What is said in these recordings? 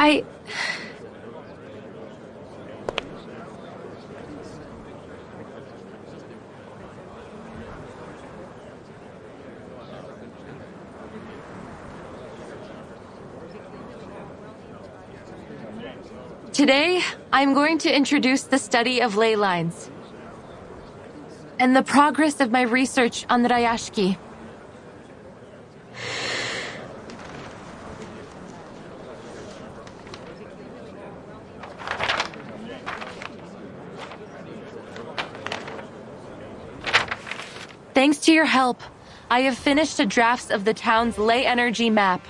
I... Today, I'm going to introduce the study of ley lines and the progress of my research on the Rayashki. Thanks to your help, I have finished a draft of the town's ley energy map.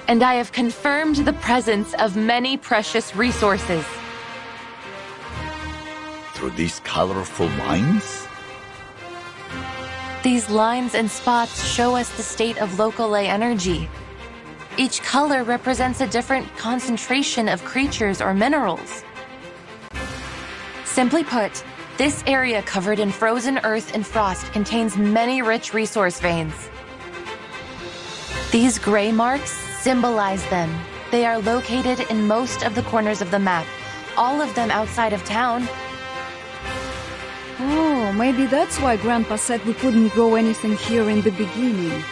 And I have confirmed the presence of many precious resources. Through these colorful lines? These lines and spots show us the state of local ley energy. Each color represents a different concentration of creatures or minerals. Simply put, this area covered in frozen earth and frost contains many rich resource veins. These gray marks symbolize them. They are located in most of the corners of the map, all of them outside of town. Oh, maybe that's why Grandpa said we couldn't grow anything here in the beginning.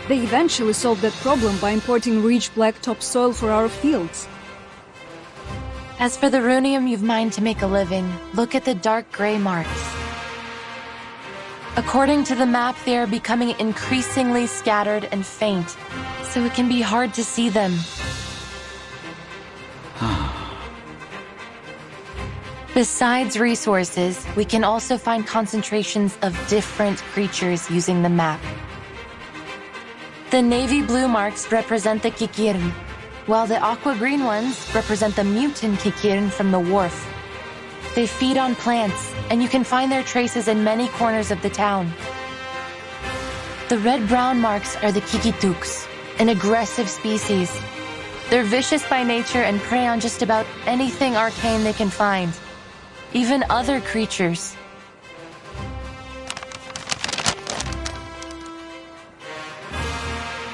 They eventually solved that problem by importing rich black topsoil for our fields. As for the runium you've mined to make a living, look at the dark gray marks. According to the map, they are becoming increasingly scattered and faint, so it can be hard to see them. Besides resources, we can also find concentrations of different creatures using the map. The navy blue marks represent the Kikirn, while the aqua green ones represent the mutant Kikirn from the wharf. They feed on plants, and you can find their traces in many corners of the town. The red-brown marks are the Kikituks, an aggressive species. They're vicious by nature and prey on just about anything arcane they can find, even other creatures.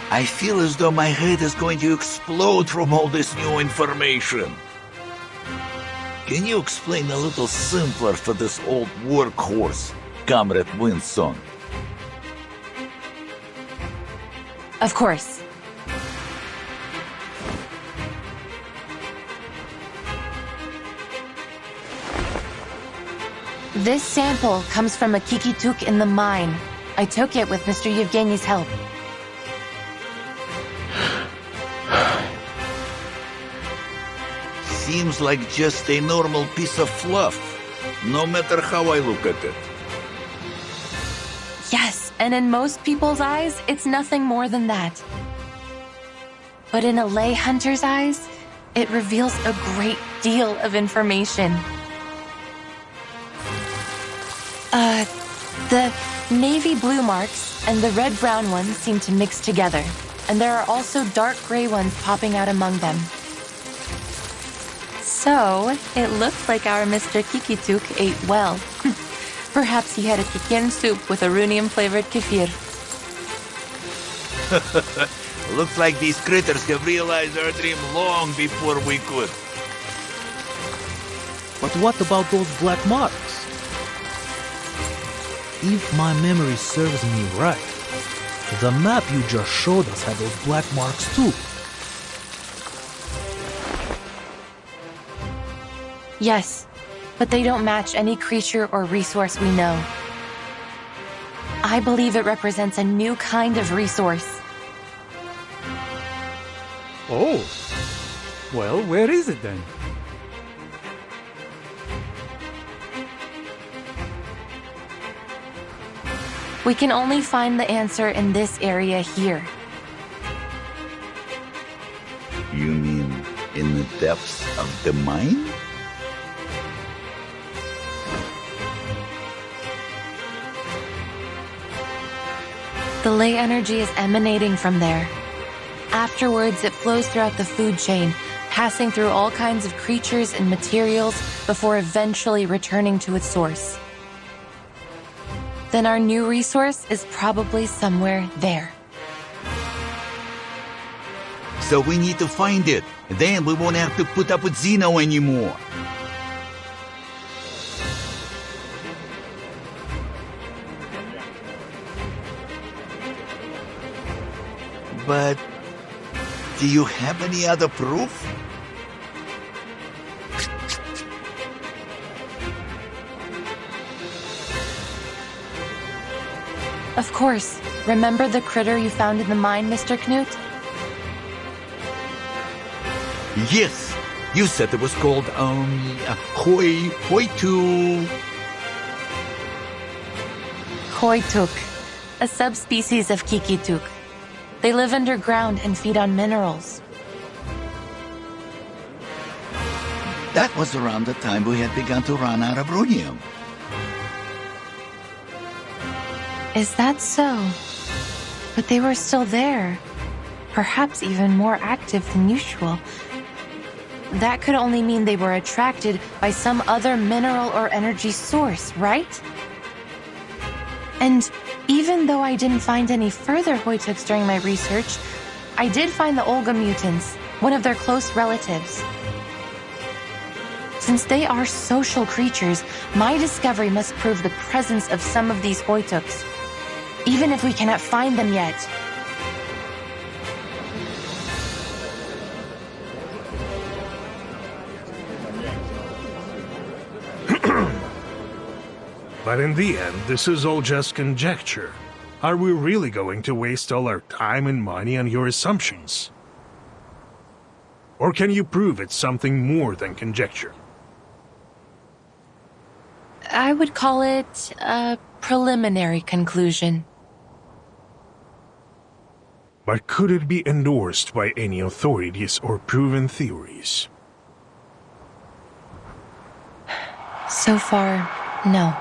I feel as though my head is going to explode from all this new information. Can you explain a little simpler for this old workhorse, Comrade Winston? Of course. This sample comes from a Kikituk in the mine. I took it with Mr. Yevgeny's help. Seems like just a normal piece of fluff, no matter how I look at it. Yes, and in most people's eyes, it's nothing more than that. But in a ley hunter's eyes, it reveals a great deal of information. The navy blue marks and the red-brown ones seem to mix together, and there are also dark gray ones popping out among them. So, it looks like our Mr. Kikituk ate well. Perhaps he had a kikirn soup with a runium-flavored kefir. Looks like these critters have realized our dream long before we could. But what about those black marks? If my memory serves me right, the map you just showed us had those black marks too. Yes, but they don't match any creature or resource we know. I believe it represents a new kind of resource. Oh, well, where is it then? We can only find the answer in this area here. You mean in the depths of the mine? The ley energy is emanating from there. Afterwards, it flows throughout the food chain, passing through all kinds of creatures and materials before eventually returning to its source. Then our new resource is probably somewhere there. So we need to find it. Then we won't have to put up with Zeno anymore. But do you have any other proof? Of course. Remember the critter you found in the mine, Mr. Knut? Yes. You said it was called, Koituk, a subspecies of Kikituk. They live underground and feed on minerals. That was around the time we had begun to run out of rhodium. Is that so? But they were still there. Perhaps even more active than usual. That could only mean they were attracted by some other mineral or energy source, right? And even though I didn't find any further Hoytuks during my research, I did find the Olga mutants, one of their close relatives. Since they are social creatures, my discovery must prove the presence of some of these Hoytuks, even if we cannot find them yet. But in the end, this is all just conjecture. Are we really going to waste all our time and money on your assumptions? Or can you prove it's something more than conjecture? I would call it a preliminary conclusion. But could it be endorsed by any authorities or proven theories? So far, no.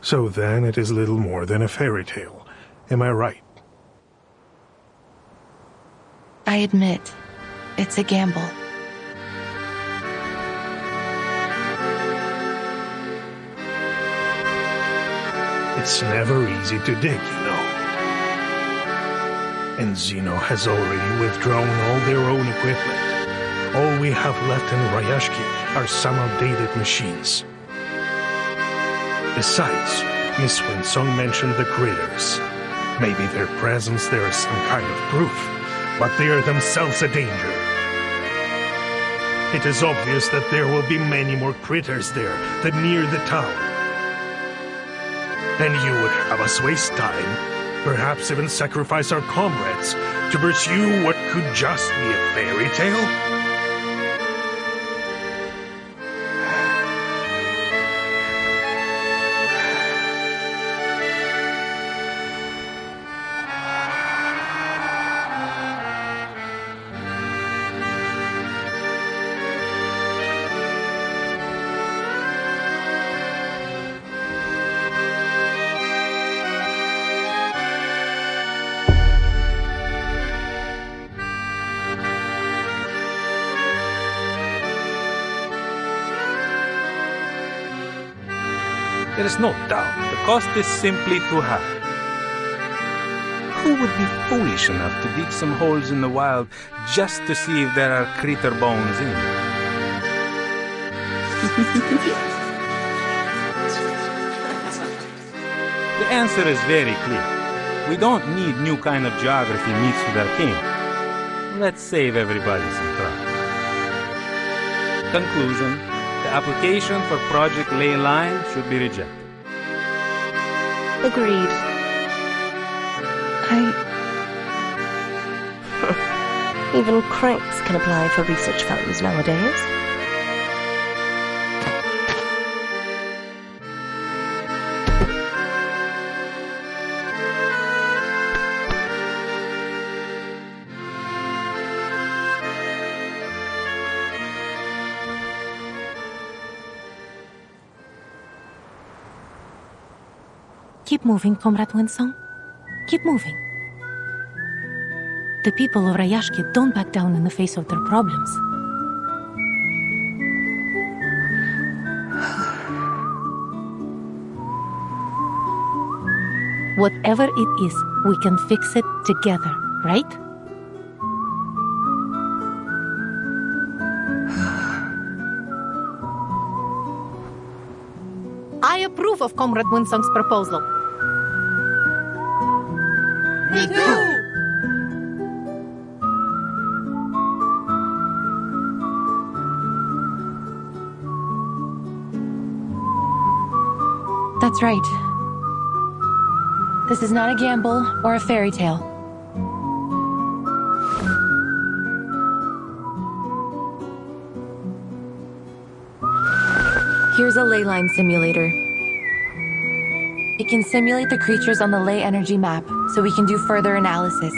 So then it is little more than a fairy tale. Am I right? I admit, it's a gamble. It's never easy to dig, you know. And Zeno has already withdrawn all their own equipment. All we have left in Rayashki are some outdated machines. Besides, Miss Winsong mentioned the critters. Maybe their presence there is some kind of proof, but they are themselves a danger. It is obvious that there will be many more critters there than near the town. And you would have us waste time, perhaps even sacrifice our comrades, to pursue what could just be a fairy tale? There is no doubt the cost is simply too high. Who would be foolish enough to dig some holes in the wild just to see if there are critter bones in? The answer is very clear. We don't need new kind of geography meets with our king. Let's save everybody some trouble. Conclusion. The application for Project Ley Line should be rejected. Agreed. Even cranks can apply for research funds nowadays. Keep moving, Comrade Winsong. Keep moving. The people of Rayashki don't back down in the face of their problems. Whatever it is, we can fix it together, right? I approve of Comrade Winsong's proposal. Me too! That's right. This is not a gamble or a fairy tale. Here's a ley line simulator. It can simulate the creatures on the ley energy map, so we can do further analysis.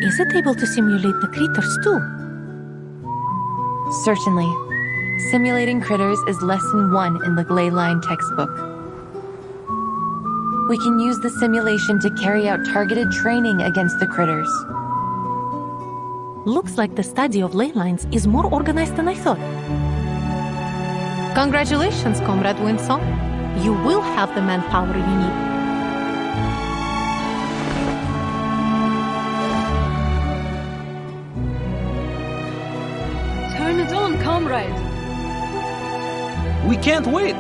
Is it able to simulate the critters too? Certainly. Simulating critters is lesson 1 in the ley line textbook. We can use the simulation to carry out targeted training against the critters. Looks like the study of ley lines is more organized than I thought. Congratulations, Comrade Winsong. You will have the manpower you need. Turn it on, comrade! We can't wait!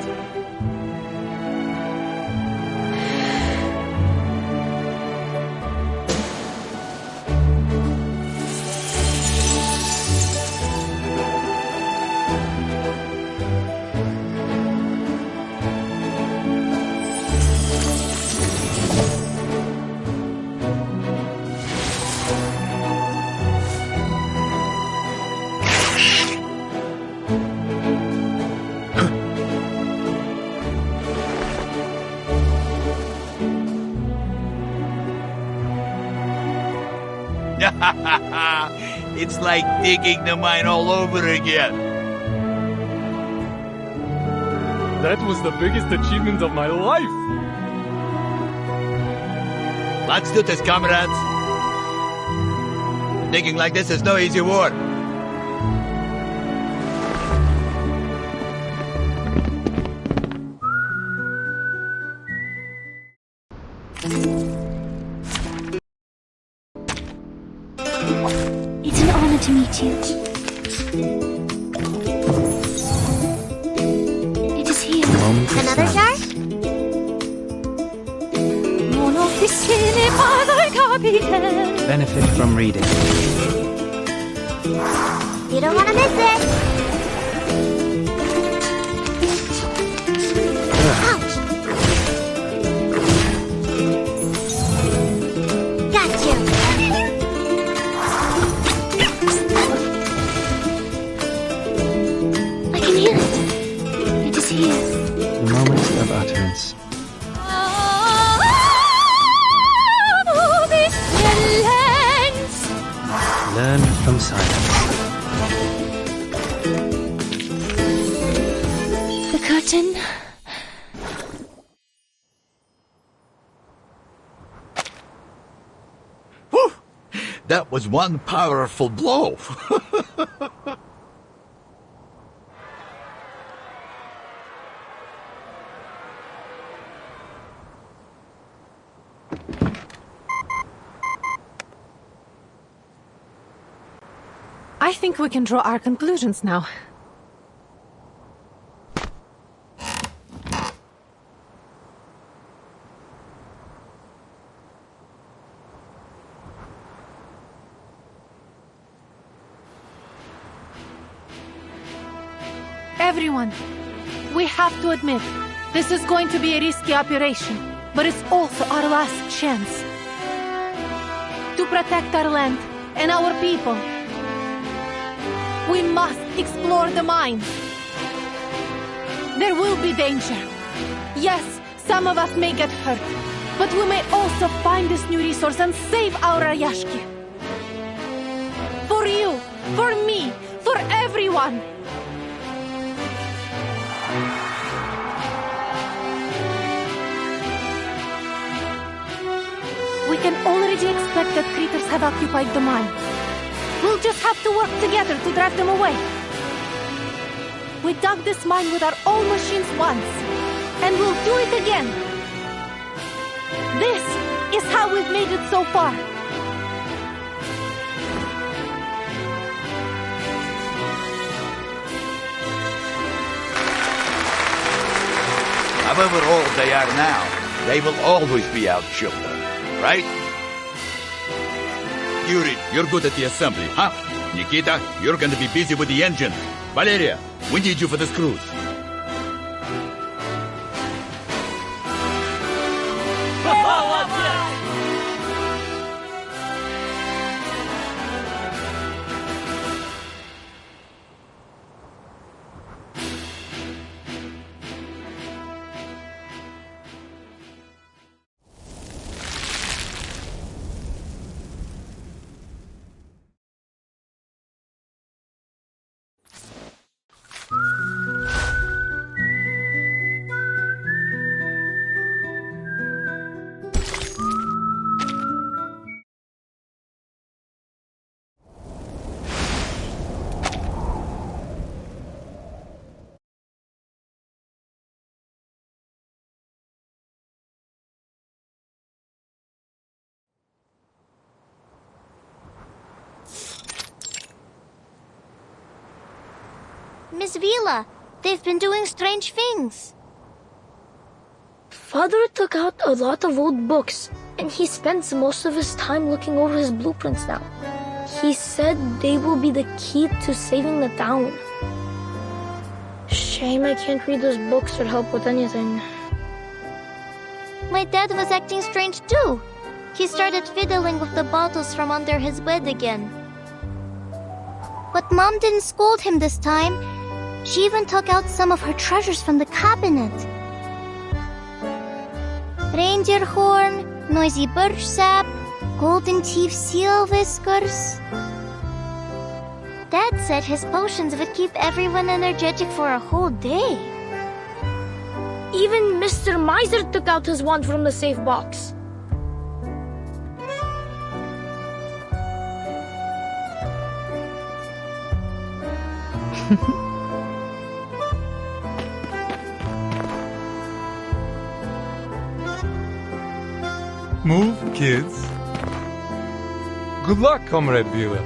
It's like digging the mine all over again. That was the biggest achievement of my life. Let's do this, comrades. Digging like this is no easy work. It's an honor to meet you. It is here. Another jar? Benefit from reading. You don't want to miss it. Ouch! Got you. I can hear it. It is here. The moment of utterance. Learn from silence. The curtain. Whew! That was one powerful blow. I think we can draw our conclusions now. Everyone, we have to admit, this is going to be a risky operation, but it's also our last chance to protect our land and our people. We must explore the mine. There will be danger. Yes, some of us may get hurt, but we may also find this new resource and save our Rayashki. For you, for me, for everyone. We can already expect that critters have occupied the mine. We'll just have to work together to drive them away. We dug this mine with our own machines once, and we'll do it again. This is how we've made it so far. However old they are now, they will always be our children, right? Yuri, you're good at the assembly, huh? Nikita, you're going to be busy with the engine. Valeria, we need you for this cruise. Miss Vila, they've been doing strange things. Father took out a lot of old books, and he spends most of his time looking over his blueprints now. He said they will be the key to saving the town. Shame I can't read those books or help with anything. My dad was acting strange too. He started fiddling with the bottles from under his bed again. But Mom didn't scold him this time. She even took out some of her treasures from the cabinet. Reindeer horn, noisy birch sap, golden teeth seal whiskers. Dad said his potions would keep everyone energetic for a whole day. Even Mr. Miser took out his wand from the safe box. Move, kids. Good luck, Comrade Vila.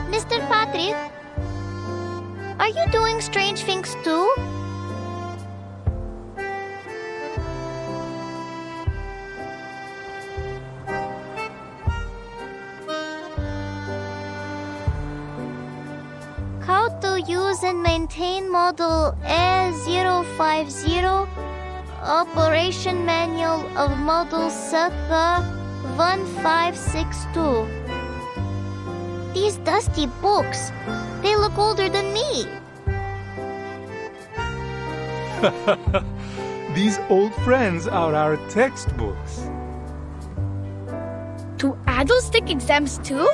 Mr. Patrick, are you doing strange things too? How to use and maintain model A050, operation manual of model Saka 1562. These dusty books, they look older than me. These old friends are our textbooks. Do adults take exams too?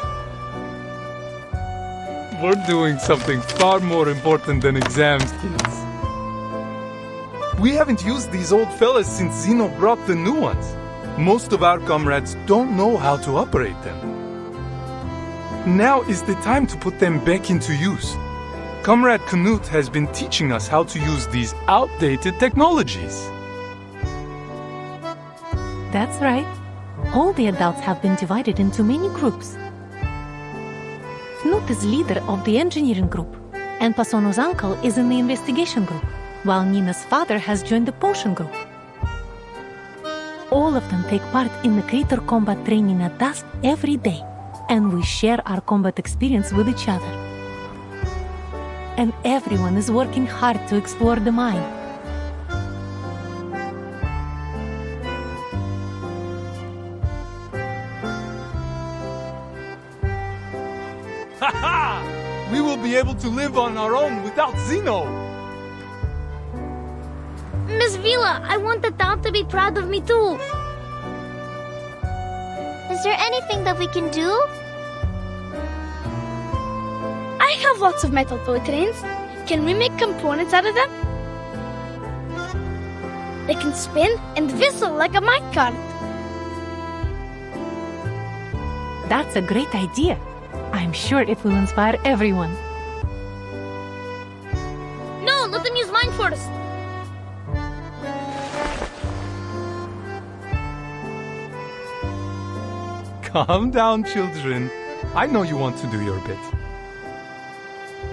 We're doing something far more important than exams, kids. We haven't used these old fellas since Zeno brought the new ones. Most of our comrades don't know how to operate them. Now is the time to put them back into use. Comrade Knut has been teaching us how to use these outdated technologies. That's right. All the adults have been divided into many groups. Knut is leader of the engineering group, and Pasono's uncle is in the investigation group, while Nina's father has joined the potion group. All of them take part in the creator combat training at dusk every day, and we share our combat experience with each other. And everyone is working hard to explore the mine. We will be able to live on our own without Zeno. Miss Vila, I want the town to be proud of me too. Is there anything that we can do? I have lots of metal toy trains. Can we make components out of them? They can spin and whistle like a minecart. That's a great idea. I'm sure it will inspire everyone. Calm down, children. I know you want to do your bit.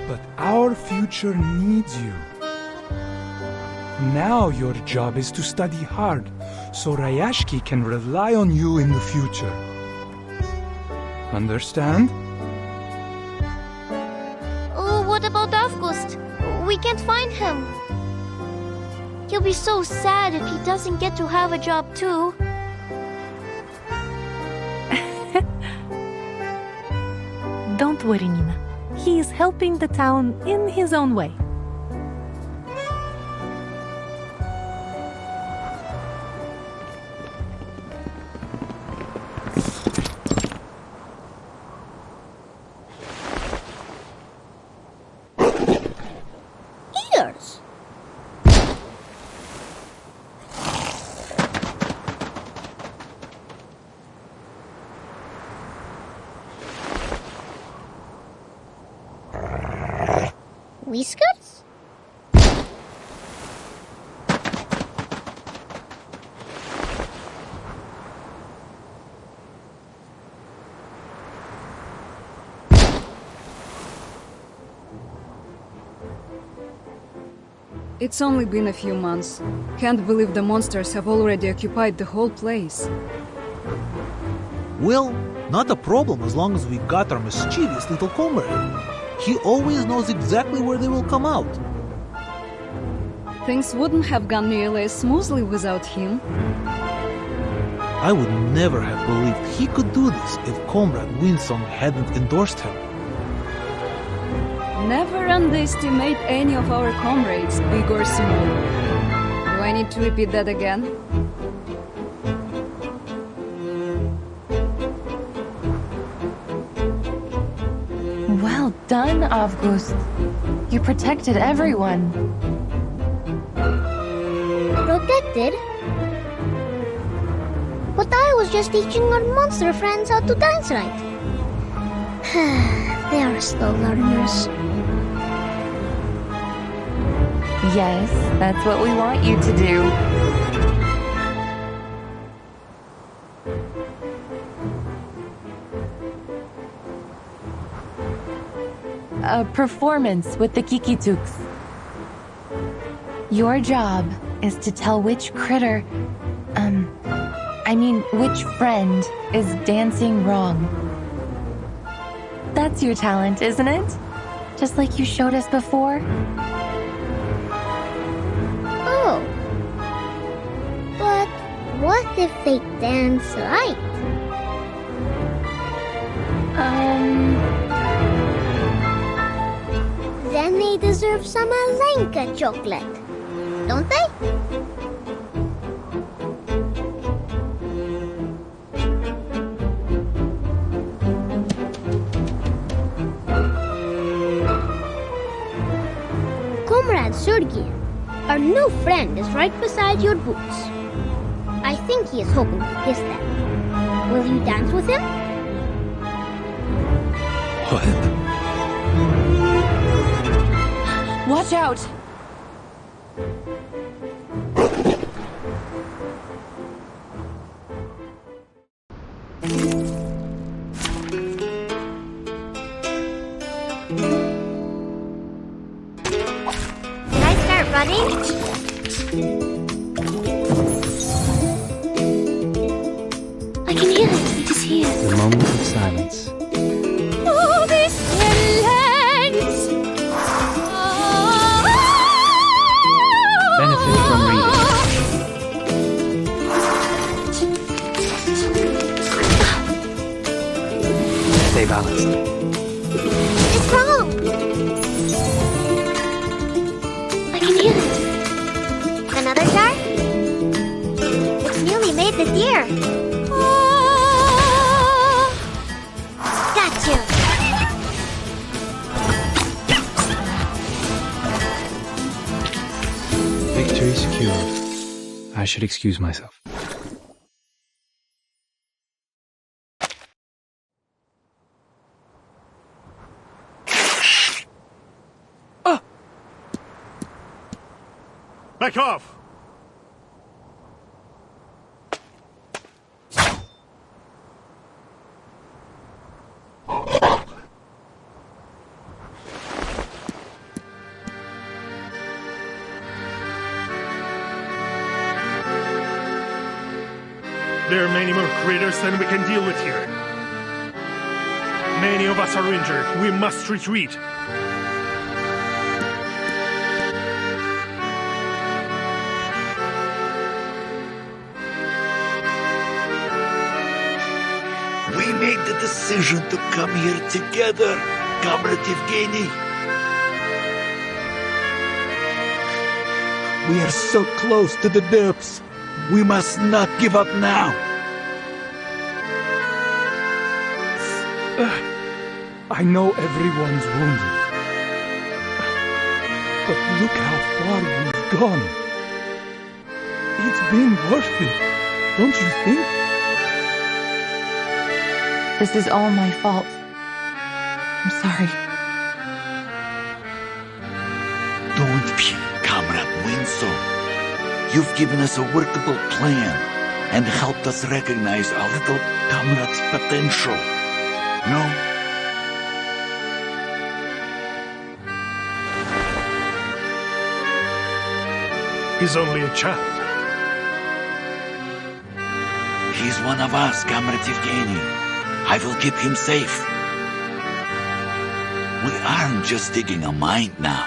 But our future needs you. Now your job is to study hard, so Rayashki can rely on you in the future. Understand? Oh, what about August? We can't find him. He'll be so sad if he doesn't get to have a job too. Don't worry, Nina. He is helping the town in his own way. Ears. Whiskers? It's only been a few months. Can't believe the monsters have already occupied the whole place. Well, not a problem as long as we got our mischievous little comrade. He always knows exactly where they will come out. Things wouldn't have gone nearly as smoothly without him. I would never have believed he could do this if Comrade Winsong hadn't endorsed him. Never underestimate any of our comrades, big or small. Do I need to repeat that again? Well done, August. You protected everyone. Protected? But I was just teaching our monster friends how to dance right. They are slow learners. Yes, that's what we want you to do. A performance with the Kikituks. Your job is to tell which critter, which friend is dancing wrong. That's your talent, isn't it? Just like you showed us before? Oh. But what if they dance right? Then they deserve some Alenka chocolate, don't they? Comrade Sergei, our new friend is right beside your boots. I think he is hoping to kiss them. Will you dance with him? What? Watch out! Nice start, buddy. I can hear it. It is here. The moment of silence. Oh, this silence! Benefit from reading. Stay balanced. It's wrong. I can hear it. Another jar? It's nearly made the deer. Got you. Victory secured. I should excuse myself. Back off! There are many more critters than we can deal with here. Many of us are injured. We must retreat. We made the decision to come here together, Comrade Evgeny. We are so close to the depths. We must not give up now. I know everyone's wounded. But look how far we've gone. It's been worth it, don't you think? This is all my fault. I'm sorry. Don't be, Comrade Winslow. You've given us a workable plan and helped us recognize our little comrade's potential. No? He's only a child. He's one of us, Comrade Evgeny. I will keep him safe. We aren't just digging a mine now.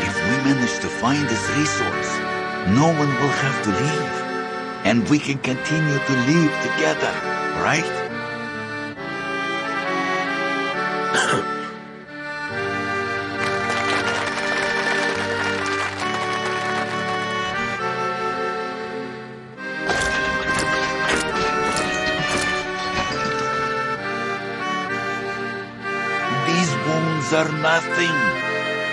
If we manage to find this resource, no one will have to leave. And we can continue to live together, right? Are nothing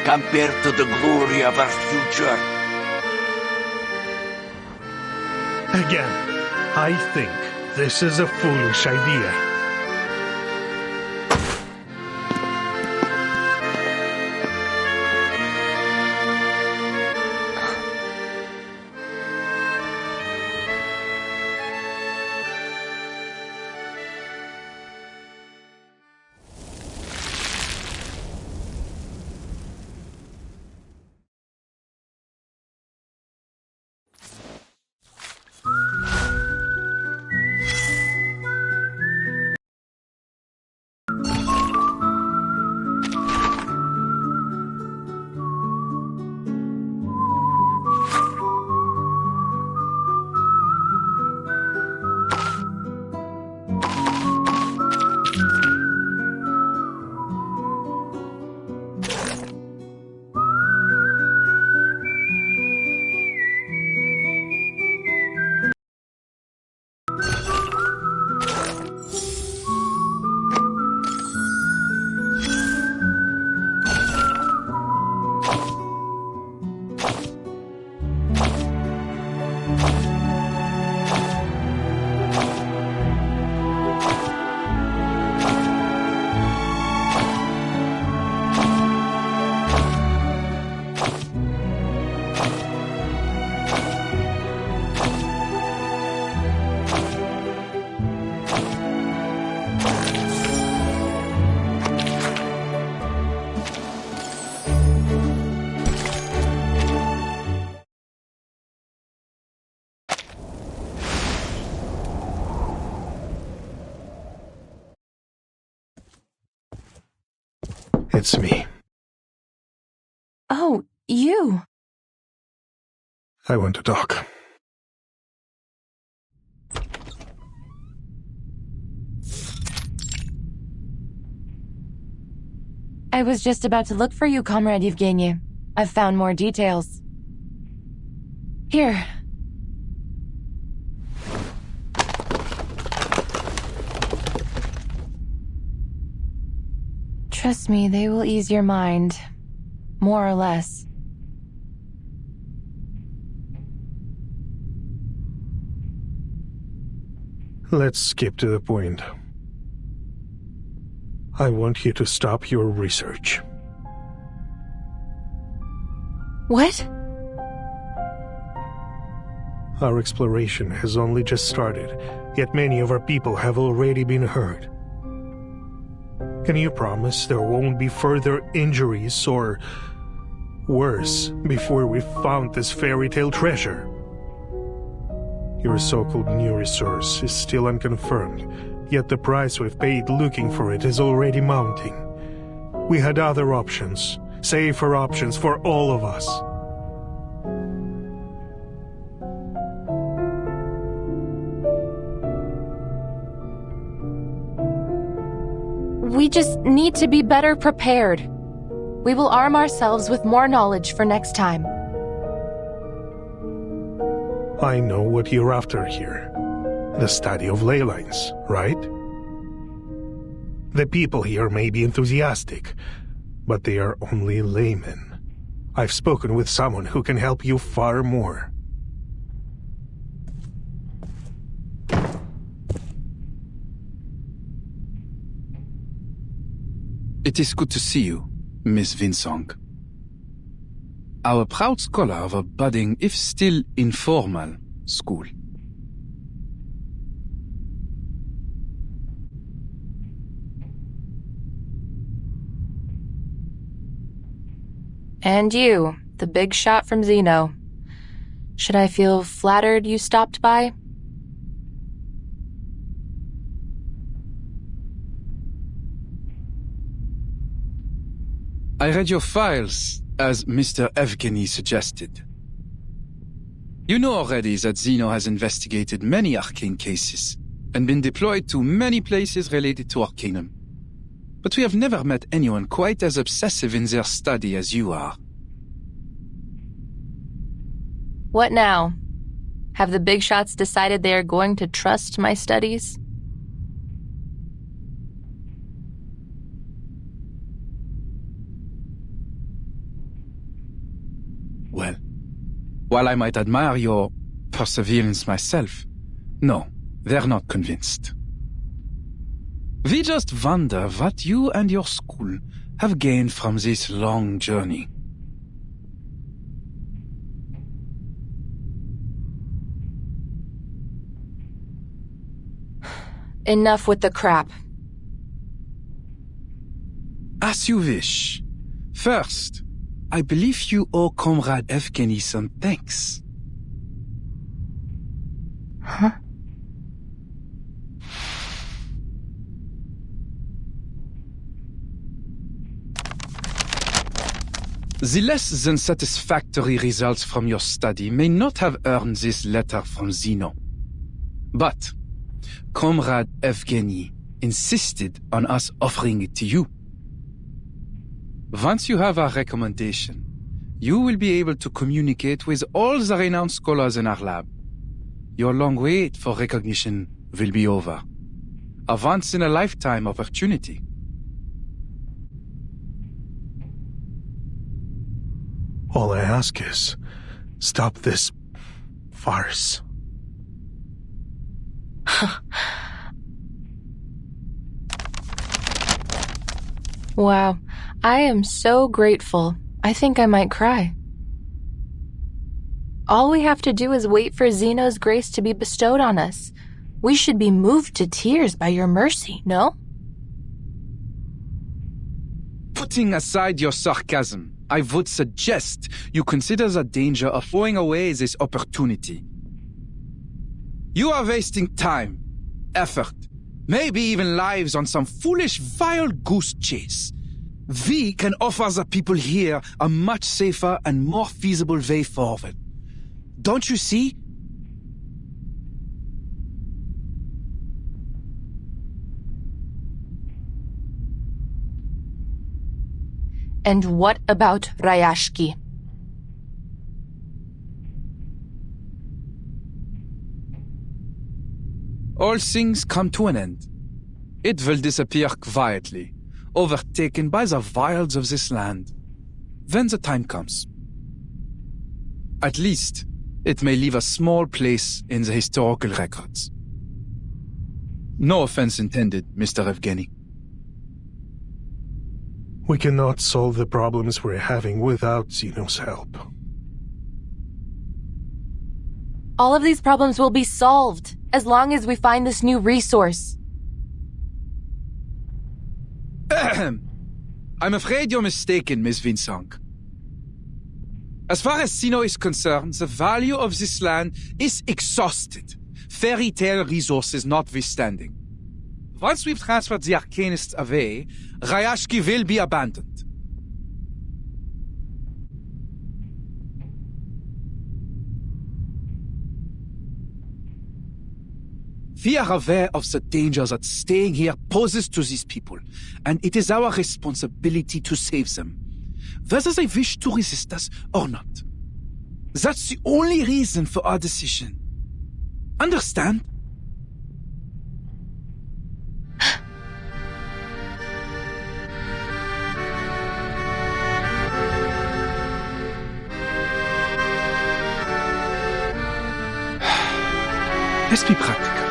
compared to the glory of our future. Again, I think this is a foolish idea. It's me. Oh, you. I want to talk. I was just about to look for you, Comrade Evgeny. I've found more details. Here. Trust me, they will ease your mind. More or less. Let's skip to the point. I want you to stop your research. What? Our exploration has only just started, yet many of our people have already been hurt. Can you promise there won't be further injuries or worse before we've found this fairy tale treasure? Your so-called new resource is still unconfirmed, yet the price we've paid looking for it is already mounting. We had other options, safer options for all of us. We just need to be better prepared. We will arm ourselves with more knowledge for next time. I know what you're after here. The study of ley lines, right? The people here may be enthusiastic, but they are only laymen. I've spoken with someone who can help you far more. It is good to see you, Miss Vinsong. Our proud scholar of a budding, if still informal, school. And you, the big shot from Zeno. Should I feel flattered you stopped by? I read your files, as Mr. Evgeny suggested. You know already that Zeno has investigated many arcane cases, and been deployed to many places related to Arcanum. But we have never met anyone quite as obsessive in their study as you are. What now? Have the big shots decided they are going to trust my studies? Well, while I might admire your perseverance myself, no, they're not convinced. We just wonder what you and your school have gained from this long journey. Enough with the crap. As you wish. First, I believe you owe Comrade Evgeny some thanks. Huh? The less than satisfactory results from your study may not have earned this letter from Zeno. But Comrade Evgeny insisted on us offering it to you. Once you have our recommendation, you will be able to communicate with all the renowned scholars in our lab. Your long wait for recognition will be over. A once-in-a-lifetime opportunity. All I ask is, stop this farce. Wow, I am so grateful. I think I might cry. All we have to do is wait for Zeno's grace to be bestowed on us. We should be moved to tears by your mercy, no? Putting aside your sarcasm, I would suggest you consider the danger of throwing away this opportunity. You are wasting time, effort, maybe even lives on some foolish wild goose chase. We can offer the people here a much safer and more feasible way forward. Don't you see? And what about Rayashki? All things come to an end. It will disappear quietly, overtaken by the wilds of this land, when the time comes. At least, it may leave a small place in the historical records. No offense intended, Mr. Evgeny. We cannot solve the problems we're having without Zeno's help. All of these problems will be solved as long as we find this new resource. I'm afraid you're mistaken, Miss Vinsong. As far as Sino is concerned, the value of this land is exhausted, fairy tale resources notwithstanding. Once we've transferred the Arcanists away, Rayashki will be abandoned. We are aware of the danger that staying here poses to these people, and it is our responsibility to save them, whether they wish to resist us or not. That's the only reason for our decision. Understand? Let's be practical.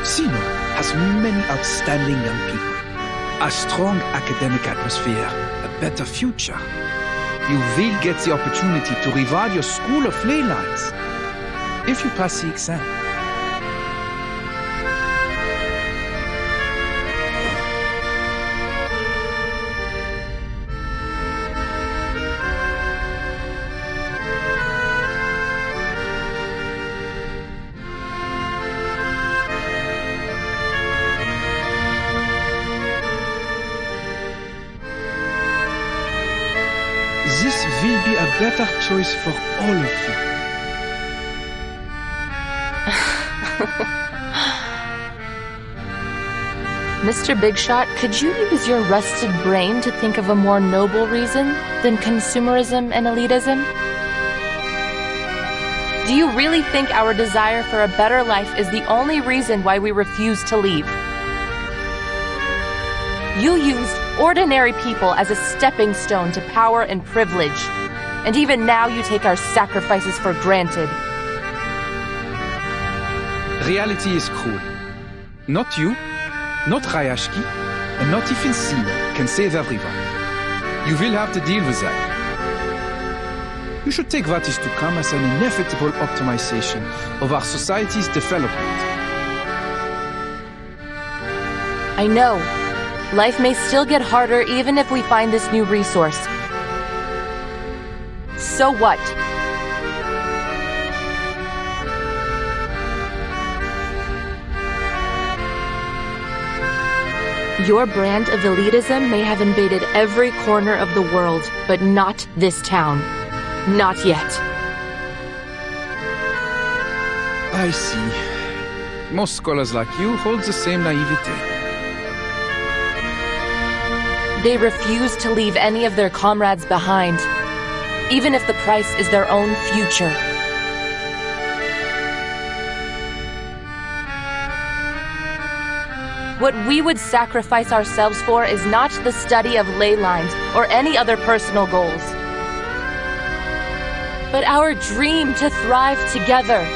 Sino has many outstanding young people, a strong academic atmosphere, a better future. You will get the opportunity to revive your school of ley lines if you pass the exam. This will be a better choice for all of you. Mr. Bigshot, could you use your rusted brain to think of a more noble reason than consumerism and elitism? Do you really think our desire for a better life is the only reason why we refuse to leave? You used ordinary people as a stepping stone to power and privilege, and even now you take our sacrifices for granted. Reality is cruel. Not you, not Rayashki, and not even Sino can save everyone. You will have to deal with that. You should take what is to come as an inevitable optimization of our society's development. I know. Life may still get harder even if we find this new resource. So what? Your brand of elitism may have invaded every corner of the world, but not this town. Not yet. I see. Most scholars like you hold the same naivete. They refuse to leave any of their comrades behind, even if the price is their own future. What we would sacrifice ourselves for is not the study of ley lines or any other personal goals, but our dream to thrive together,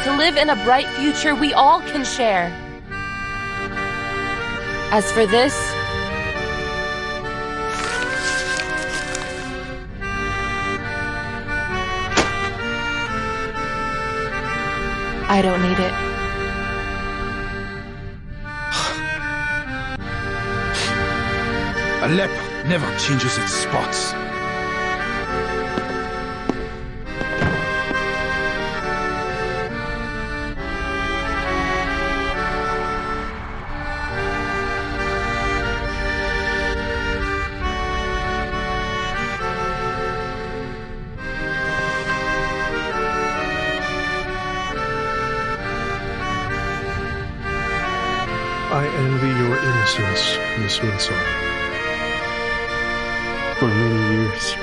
to live in a bright future we all can share. As for this, I don't need it. A leper never changes its spots. I envy your innocence, Miss Windsor. For many years,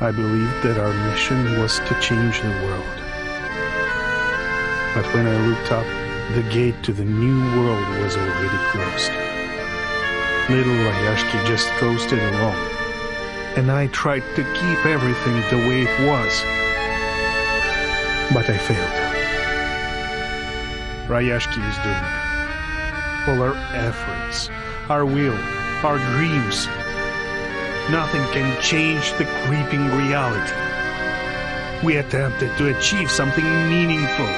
I believed that our mission was to change the world. But when I looked up, the gate to the new world was already closed. Little Rayashki just coasted along, and I tried to keep everything the way it was. But I failed. Rayashki is doomed. All our efforts, our will, our dreams, nothing can change the creeping reality. We attempted to achieve something meaningful,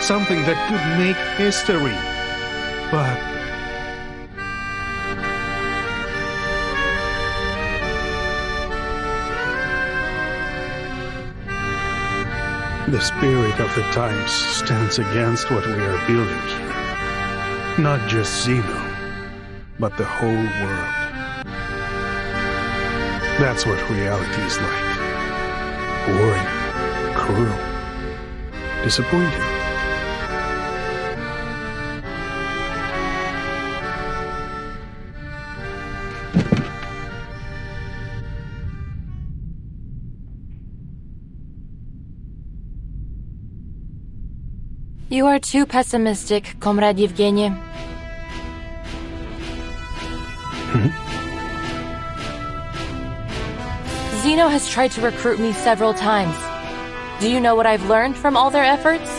something that could make history, but... The spirit of the times stands against what we are building here. Not just Zeno, but the whole world. That's what reality is like. Boring, cruel, disappointing. You are too pessimistic, Comrade Yevgeny. Zeno has tried to recruit me several times. Do you know what I've learned from all their efforts?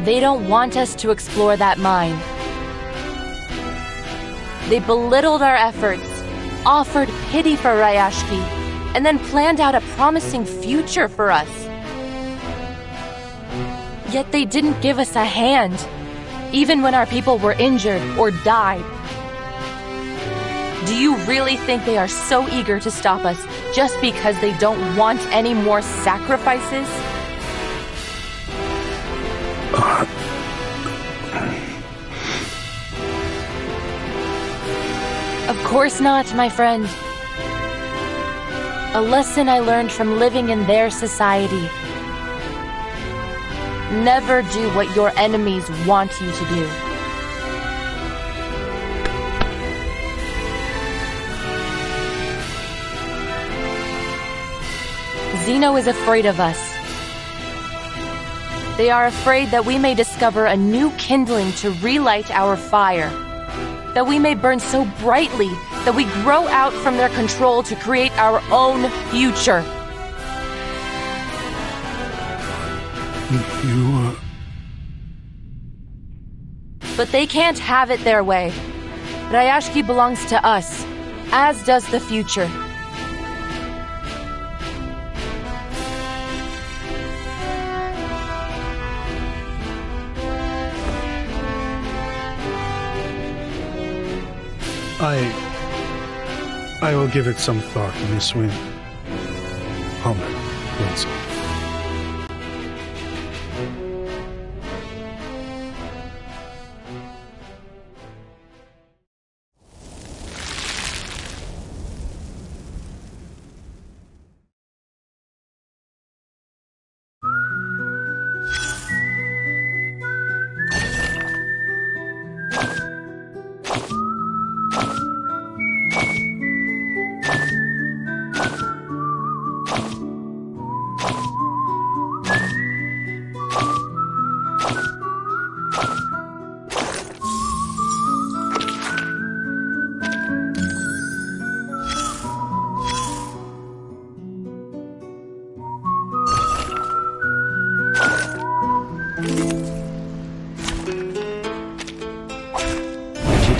They don't want us to explore that mine. They belittled our efforts, offered pity for Rayashki, and then planned out a promising future for us. Yet they didn't give us a hand, even when our people were injured or died. Do you really think they are so eager to stop us just because they don't want any more sacrifices? Of course not, my friend. A lesson I learned from living in their society. Never do what your enemies want you to do. Zeno is afraid of us. They are afraid that we may discover a new kindling to relight our fire, that we may burn so brightly that we grow out from their control to create our own future. But they can't have it their way. Rayashki belongs to us, as does the future. I will give it some thought, Miss Wynne. Comrade Winslow.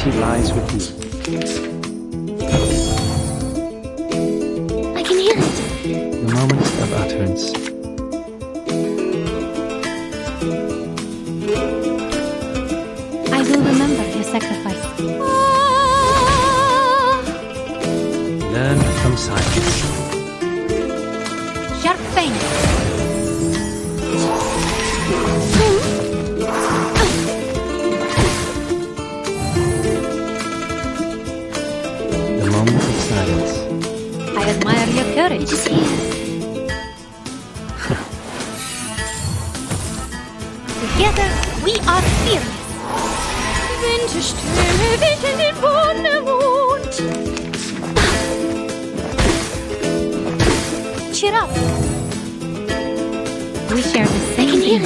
Lies with you. I can hear it. The moment of utterance. I will remember your sacrifice. Learn from silence. Sharp fangs. I admire your courage. Together, we are fearless. Winterstürme wehen den Wonnemond. Cheer up. We share the same aim.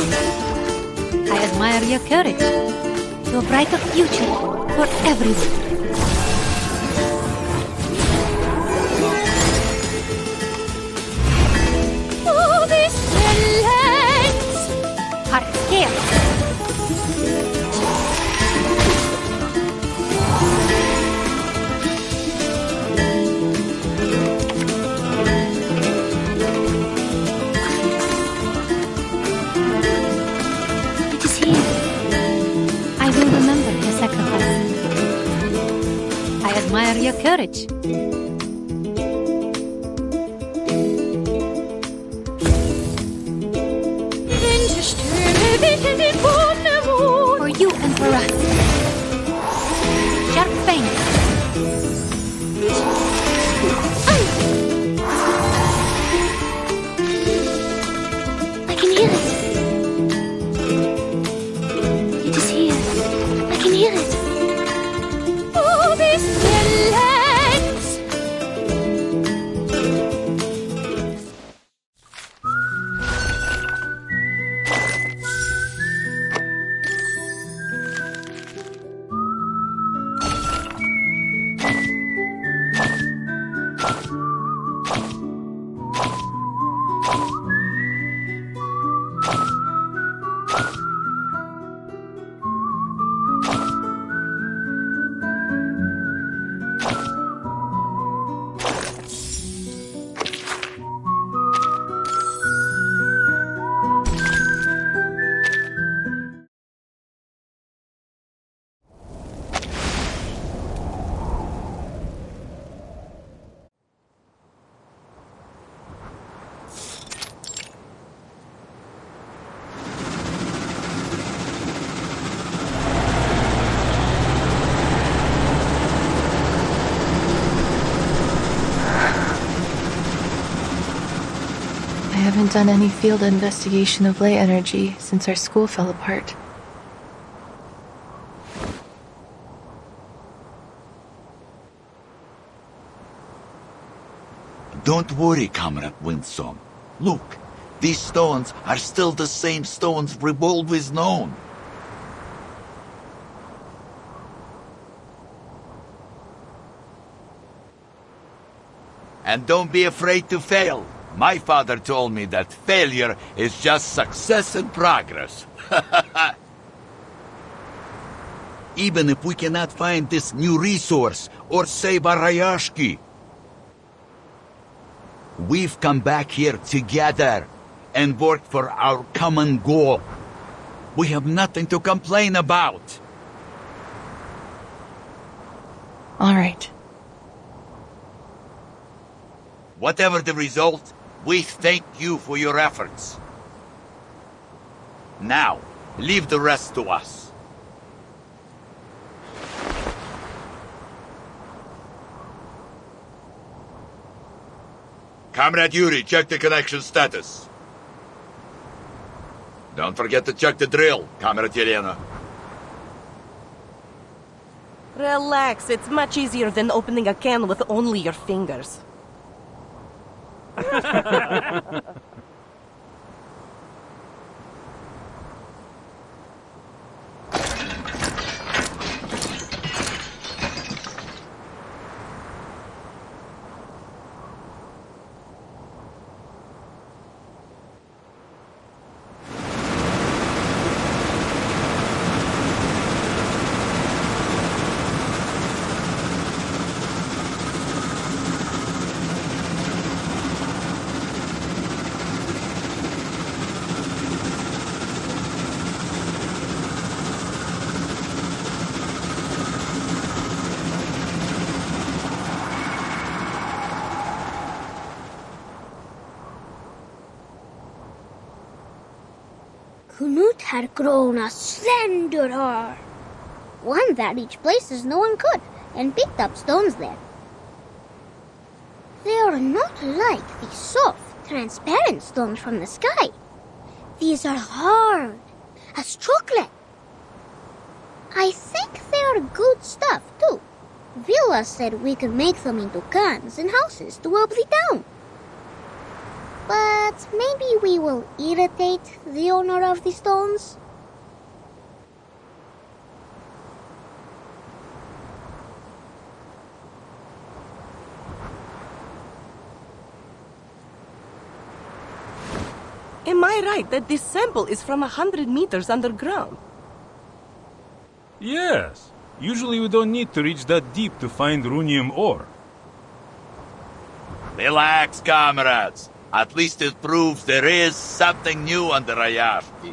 I admire your courage. To a brighter future for everyone. It is here. I will remember your sacrifice. I admire your courage. For you and for us. Sharp Fang. I can hear it. It is here. I can hear it. Oh, this silence! I haven't done any field investigation of ley energy since our school fell apart. Don't worry, Comrade Winsome. Look, these stones are still the same stones we've always known. And don't be afraid to fail. My father told me that failure is just success and progress. Even if we cannot find this new resource or save our Rayashki, we've come back here together and worked for our common goal. We have nothing to complain about. All right. Whatever the result, we thank you for your efforts. Now, leave the rest to us. Comrade Yuri, check the connection status. Don't forget to check the drill, Comrade Yelena. Relax, it's much easier than opening a can with only your fingers. Knut had grown a slender arm, one that reached places no one could, and picked up stones there. They are not like the soft, transparent stones from the sky. These are hard, as chocolate. I think they are good stuff, too. Villa said we could make them into cans and houses to help the town. But maybe we will irritate the owner of the stones? Am I right that this sample is from 100 meters underground? Yes. Usually we don't need to reach that deep to find runium ore. Relax, comrades. At least it proves there is something new on the Rayashki.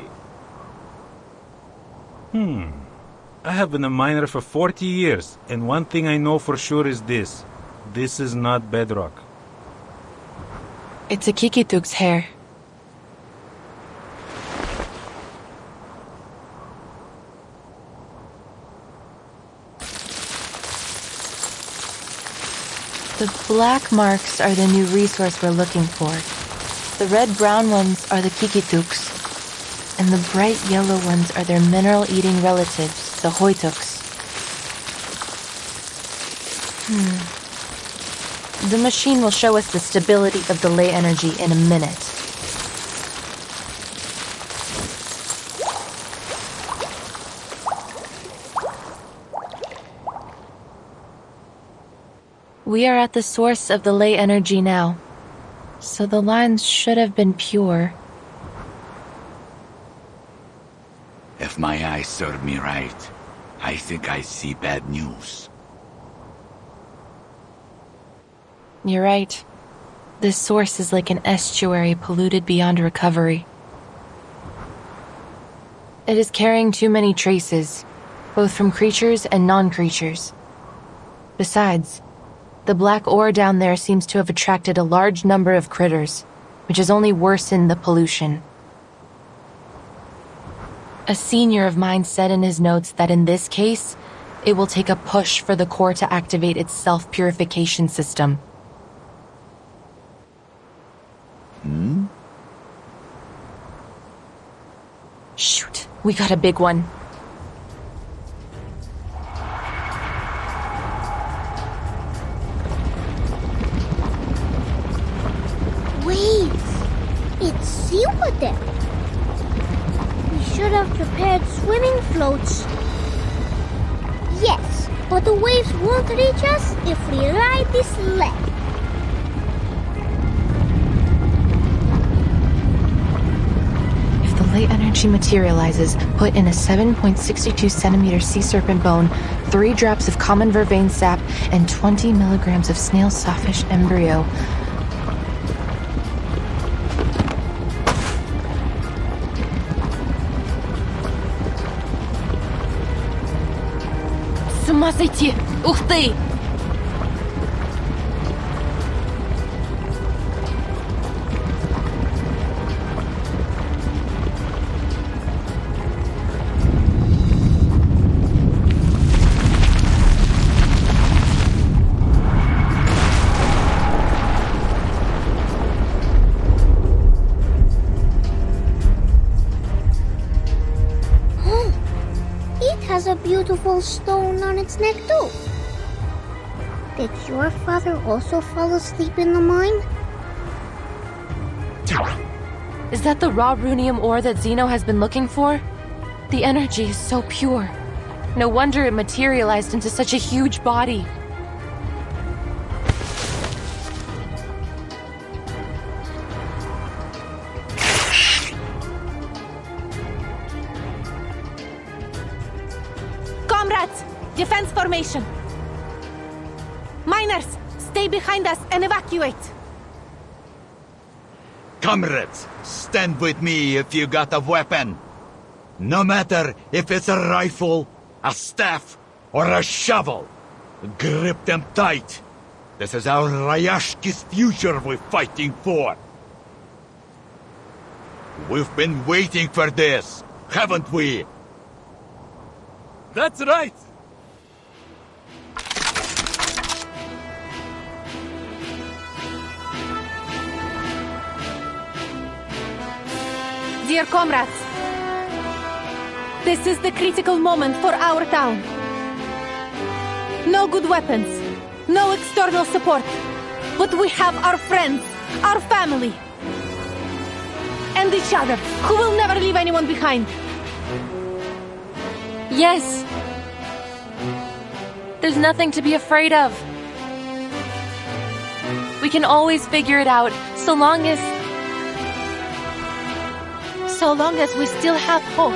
I have been a miner for 40 years, and one thing I know for sure is this. This is not bedrock. It's a Kikitug's hair. The black marks are the new resource we're looking for. The red-brown ones are the kikituks, and the bright yellow ones are their mineral-eating relatives, the hoituks. The machine will show us the stability of the ley energy in a minute. We are at the source of the ley energy now, so the lines should have been pure. If my eyes serve me right, I think I see bad news. You're right. This source is like an estuary polluted beyond recovery. It is carrying too many traces, both from creatures and non-creatures. Besides, the black ore down there seems to have attracted a large number of critters, which has only worsened the pollution. A senior of mine said in his notes that in this case, it will take a push for the core to activate its self-purification system. Shoot, we got a big one. Wait, it's seawater. We should have prepared swimming floats. Yes, but the waves won't reach us if we ride this leg. If the ley energy materializes, put in a 7.62 centimeter sea serpent bone, 3 drops of common vervain sap, and 20 milligrams of snail sawfish embryo. С ума сойти! Ух ты! Has a beautiful stone on its neck too. Did your father also fall asleep in the mine? Is that the raw runium ore that Zeno has been looking for? The energy is so pure. No wonder it materialized into such a huge body. Comrades, defense formation. Miners, stay behind us and evacuate. Comrades, stand with me if you got a weapon. No matter if it's a rifle, a staff, or a shovel. Grip them tight. This is our Rayashki's future we're fighting for. We've been waiting for this, haven't we? That's right. Dear comrades, this is the critical moment for our town. No good weapons, no external support, but we have our friends, our family, and each other, who will never leave anyone behind. Yes. There's nothing to be afraid of. We can always figure it out, so long as we still have hope.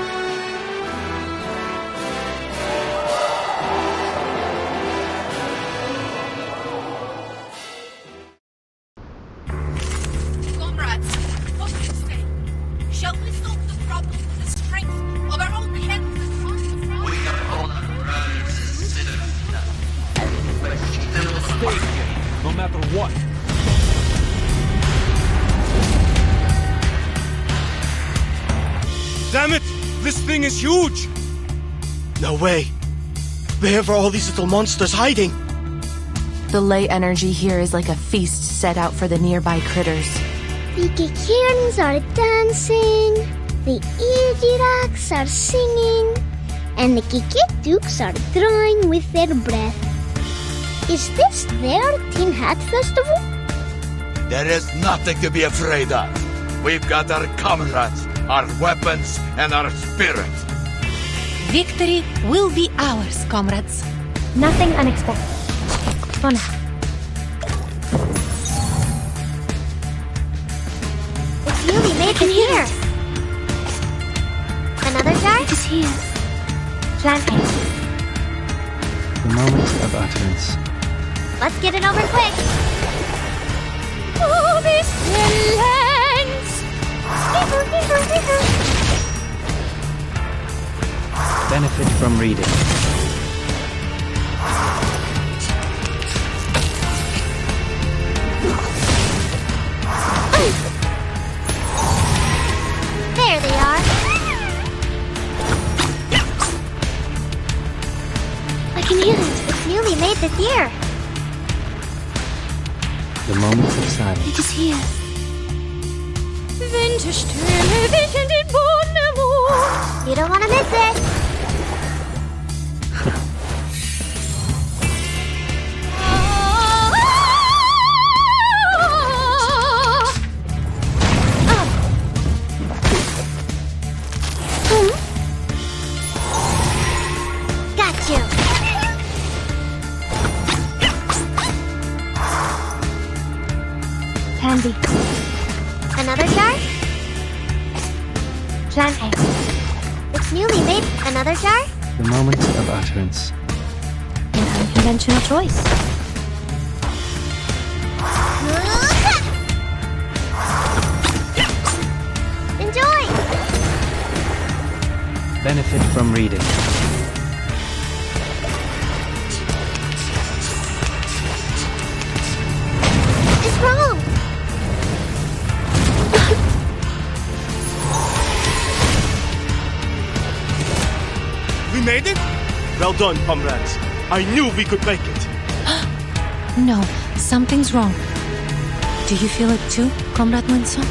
Comrades, what do you say? Shall we solve the problem with the strength of our own hands and arms? We have all consider Stay here, no matter what. Damn it! This thing is huge! No way! Where are all these little monsters hiding? The ley energy here is like a feast set out for the nearby critters. The Kikirns are dancing, the Ijiraks are singing, and the Kikituks are drawing with their breath. Is this their Tin Hat Festival? There is nothing to be afraid of. We've got our comrades, our weapons, and our spirit. Victory will be ours, comrades. Nothing unexpected. Come on now. It's newly made it here. Another jar? It is here. Plant it. The moment of utterance. Let's get it over quick. Oh, this lands! Benefit from reading. There they are. I can hear it. It's newly made this year. The moment of silence. It is here. You don't want to miss it. Got you. Candy. Another jar? Plant it. It's newly made. Another jar? The moment of utterance. An unconventional choice. Enjoy! Benefit from reading. It's wrong! We made it? Well done, comrades. I knew we could make it. No, something's wrong. Do you feel it too, Comrade Winsome?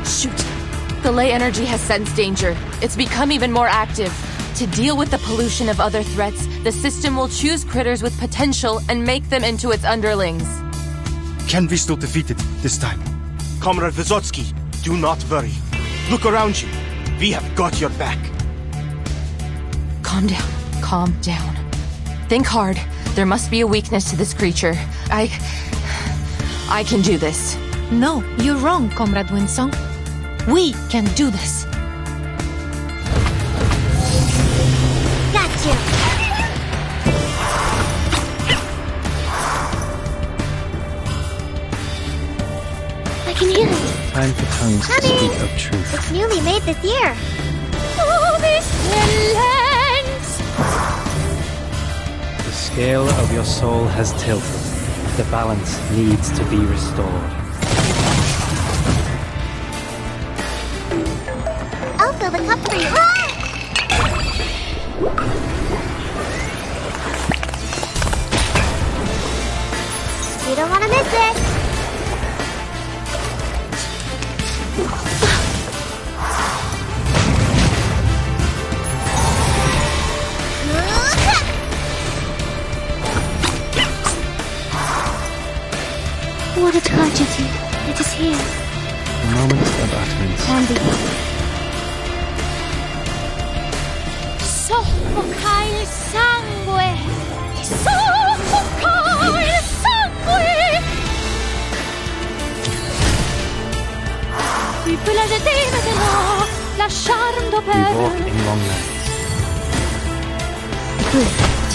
Shoot! The ley energy has sensed danger. It's become even more active. To deal with the pollution of other threats, the system will choose critters with potential and make them into its underlings. Can we still defeat it this time? Comrade Vysotsky, do not worry. Look around you. We have got your back. Calm down. Calm down. Think hard. There must be a weakness to this creature. I can do this. No, you're wrong, Comrade Winsong. We can do this. Got you! I can hear it. Time for tongues to Honey! speak of truth. It's newly made this year. Oh, this lands! The scale of your soul has tilted. The balance needs to be restored. I'll fill the cup for you. You don't want to miss it. What a tragedy. It is here. The moment of utterance. Candy. Soffoca il sangue! Soffoca il sangue! Tu peux la jeter maintenant, lasciando We walk perdere. in long nights. 3,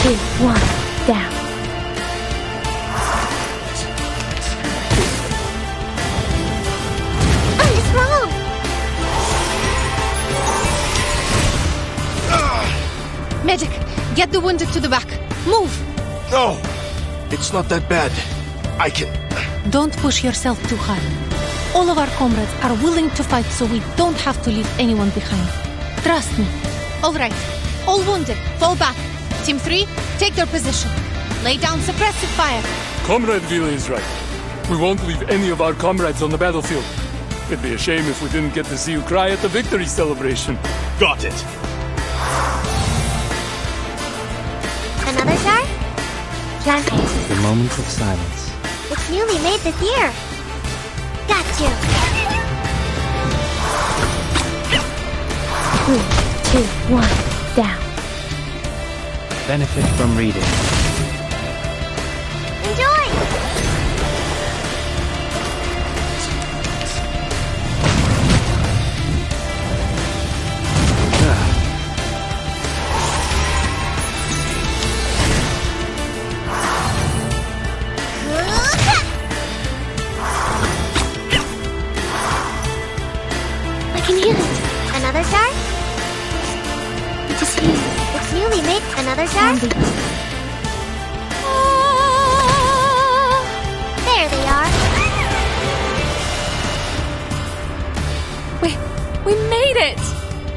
2, 1, down. It's wrong! Magic, get the wounded to the back. Move! No! It's not that bad. I can... Don't push yourself too hard. All of our comrades are willing to fight, so we don't have to leave anyone behind. Trust me. All right. All wounded, fall back. Team 3, take their position. Lay down suppressive fire. Comrade Vila is right. We won't leave any of our comrades on the battlefield. It'd be a shame if we didn't get to see you cry at the victory celebration. Got it. Another jar? Planting. The moment of silence. It's newly made this year. Got you. 3, 2, 1, down. Benefit from reading. Enjoy! I can hear it. Another jar? It is here. It's newly made. Another jar? There they are. We made it!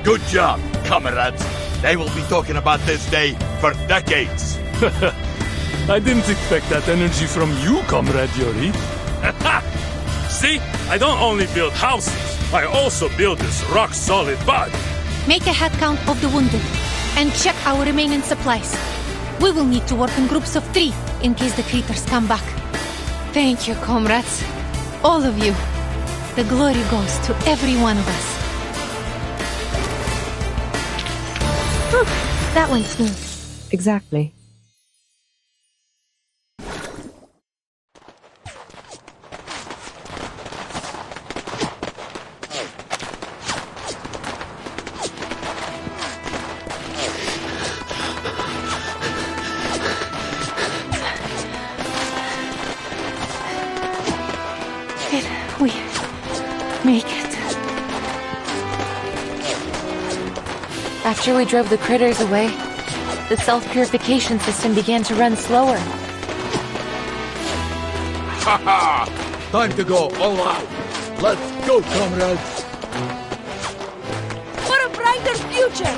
Good job, comrades. They will be talking about this day for decades. I didn't expect that energy from you, Comrade Yuri. See? I don't only build houses, I also build this rock-solid body. Make a head count of the wounded and check our remaining supplies. We will need to work in groups of 3 in case the creatures come back. Thank you, comrades. All of you. The glory goes to every one of us. Whew, that went smooth. Exactly. Did we make it? After we drove the critters away, the self-purification system began to run slower. Haha! Time to go all out. Let's go, comrades. For a brighter future!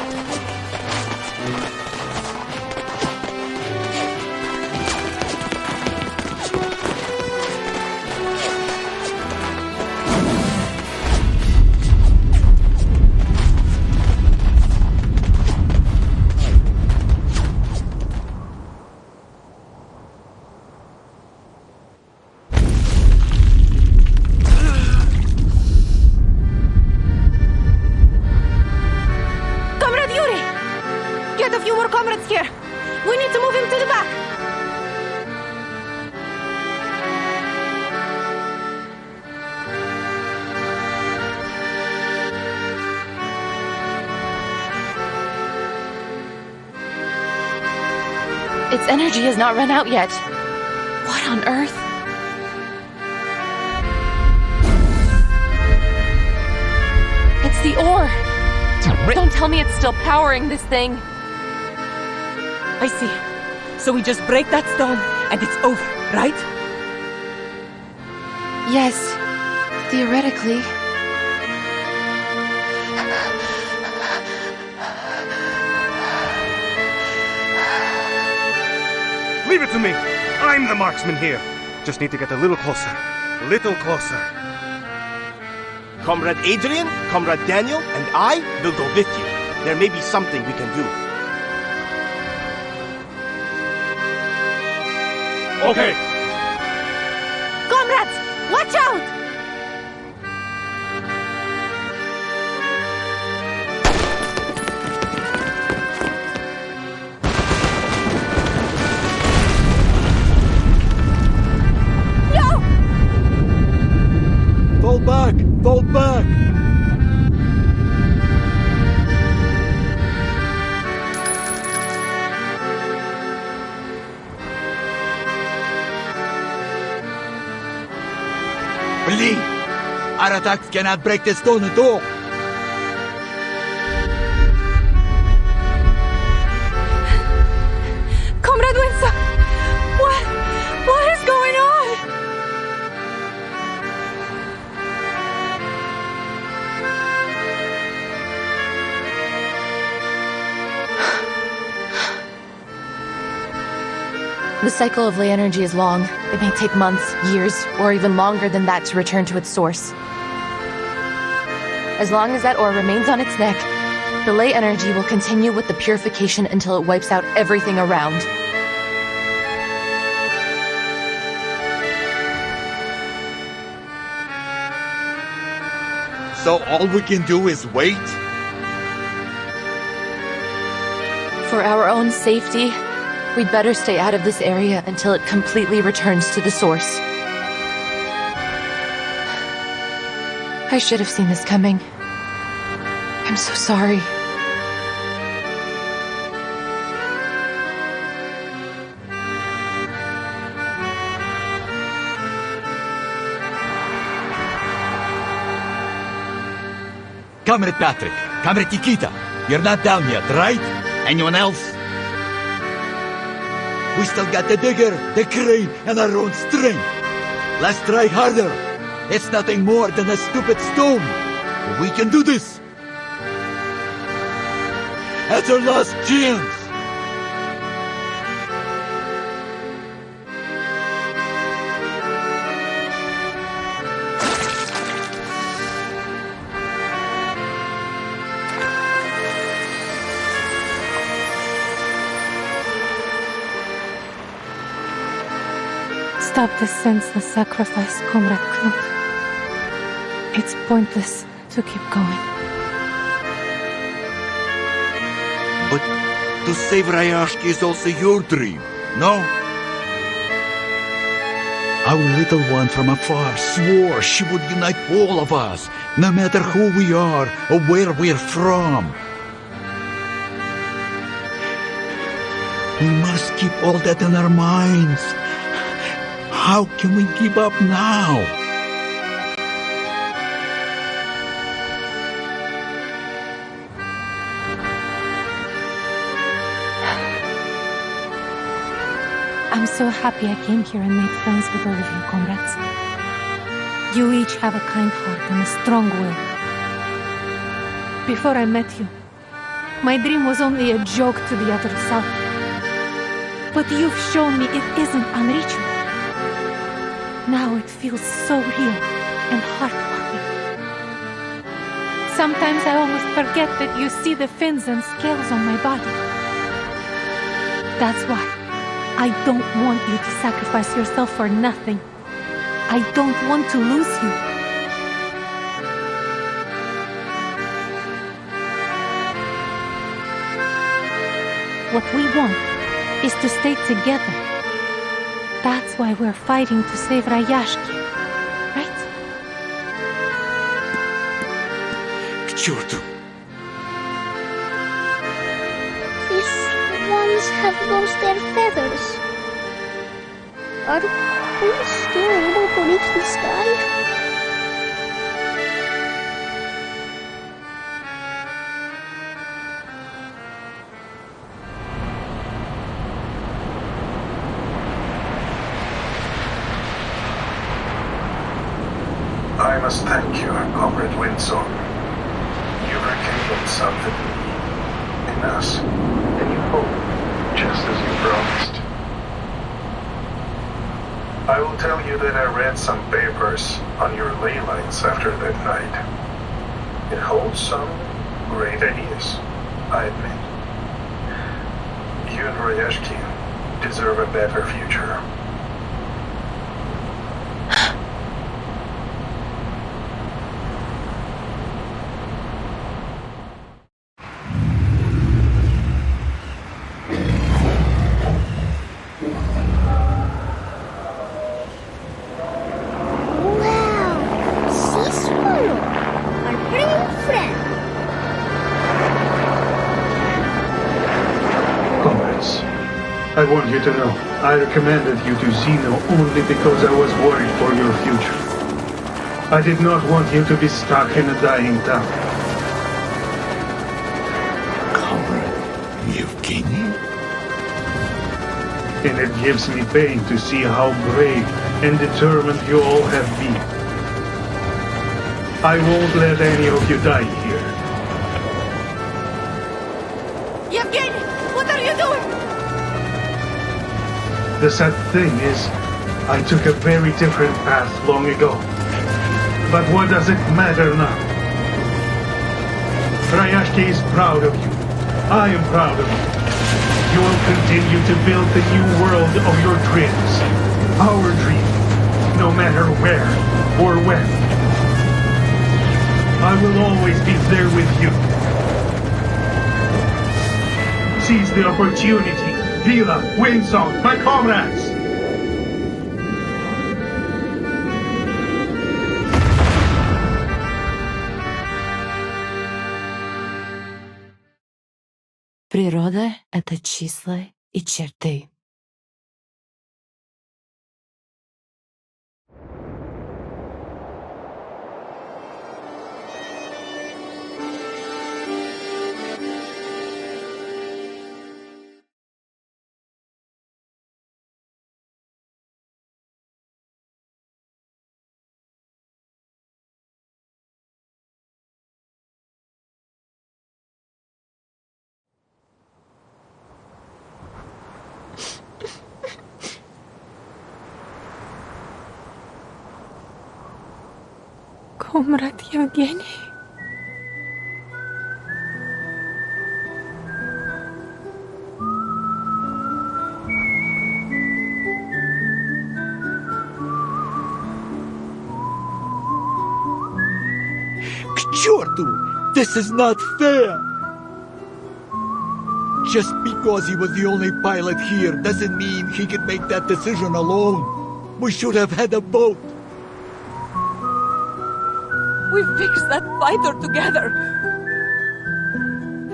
Comrade Yuri! Get a few more comrades here! We need to move him to the back! Its energy has not run out yet. What on earth? It's the ore! Don't tell me it's still powering this thing. I see. So we just break that stone and it's over, right? Yes, theoretically. Leave it to me. I'm the marksman here. Just need to get a little closer. Little closer. Comrade Adrian, Comrade Daniel, and I will go with you. There may be something we can do. Okay. Comrades, watch out! Fall back! Fall back! Believe! Our attacks cannot break the stone at all! Comrade Winston! What is going on? The cycle of ley energy is long. It may take months, years, or even longer than that to return to its source. As long as that ore remains on its neck, the ley energy will continue with the purification until it wipes out everything around. So all we can do is wait? For our own safety, we'd better stay out of this area until it completely returns to the source. I should have seen this coming. I'm so sorry. Comrade Patrick, Comrade Nikita, you're not down yet, right? Anyone else? We still got the digger, the crane, and our own strength. Let's try harder. It's nothing more than a stupid stone. We can do this. That's our last chance. Stop this senseless sacrifice, Comrade Knut. It's pointless to keep going. But to save Rayashki is also your dream, no? Our little one from afar swore she would unite all of us, no matter who we are or where we're from. We must keep all that in our minds. How can we give up now? I'm so happy I came here and made friends with all of you, comrades. You each have a kind heart and a strong will. Before I met you, my dream was only a joke to the other self. But you've shown me it isn't unreachable. Now it feels so real and heartwarming. Sometimes I almost forget that you see the fins and scales on my body. That's why I don't want you to sacrifice yourself for nothing. I don't want to lose you. What we want is to stay together. That's why we're fighting to save Rayashki, right? К черту! These swans have lost their feathers. Are we still able to reach the sky? I must thank you, Comrade Windsor. You rekindled something in us, a new hope, just as you promised. I will tell you that I read some papers on your ley lines after that night. It holds some great ideas, I admit. You and Rayashki deserve a better future. I want you to know, I recommended you to Zeno only because I was worried for your future. I did not want you to be stuck in a dying town. Comrade Yevgeny? And it gives me pain to see how brave and determined you all have been. I won't let any of you die here. Yevgeny, what are you doing? The sad thing is, I took a very different path long ago. But what does it matter now? Rayashki is proud of you. I am proud of you. You will continue to build the new world of your dreams. Our dream, no matter where or when. I will always be there with you. Seize the opportunity. Vila, Windsong, my comrades! Природа — это числа и черты. Комрад Евгений. К черту! This is not fair! Just because he was the only pilot here doesn't mean he could make that decision alone. We should have had a boat. We fixed that fighter together.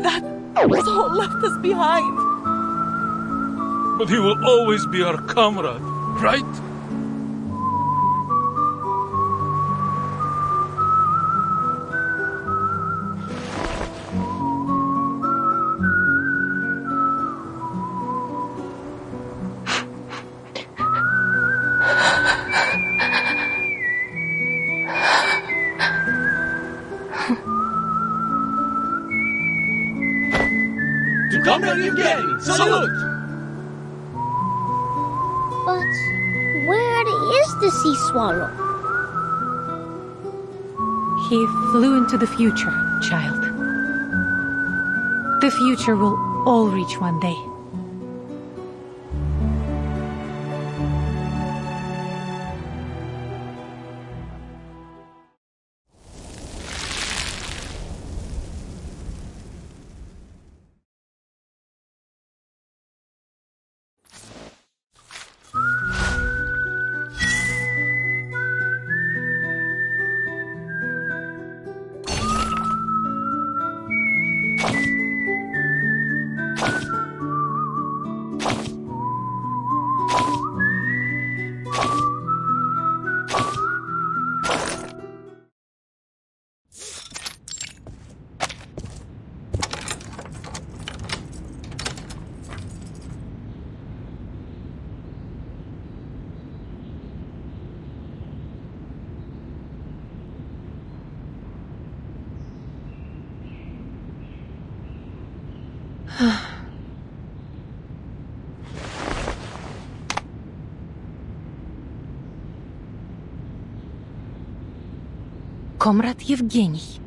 That asshole left us behind. But he will always be our comrade, right? Comrade Evgeny, salute! But where is the sea swallow? He flew into the future, child. The future will all reach one day. Комрад Евгений.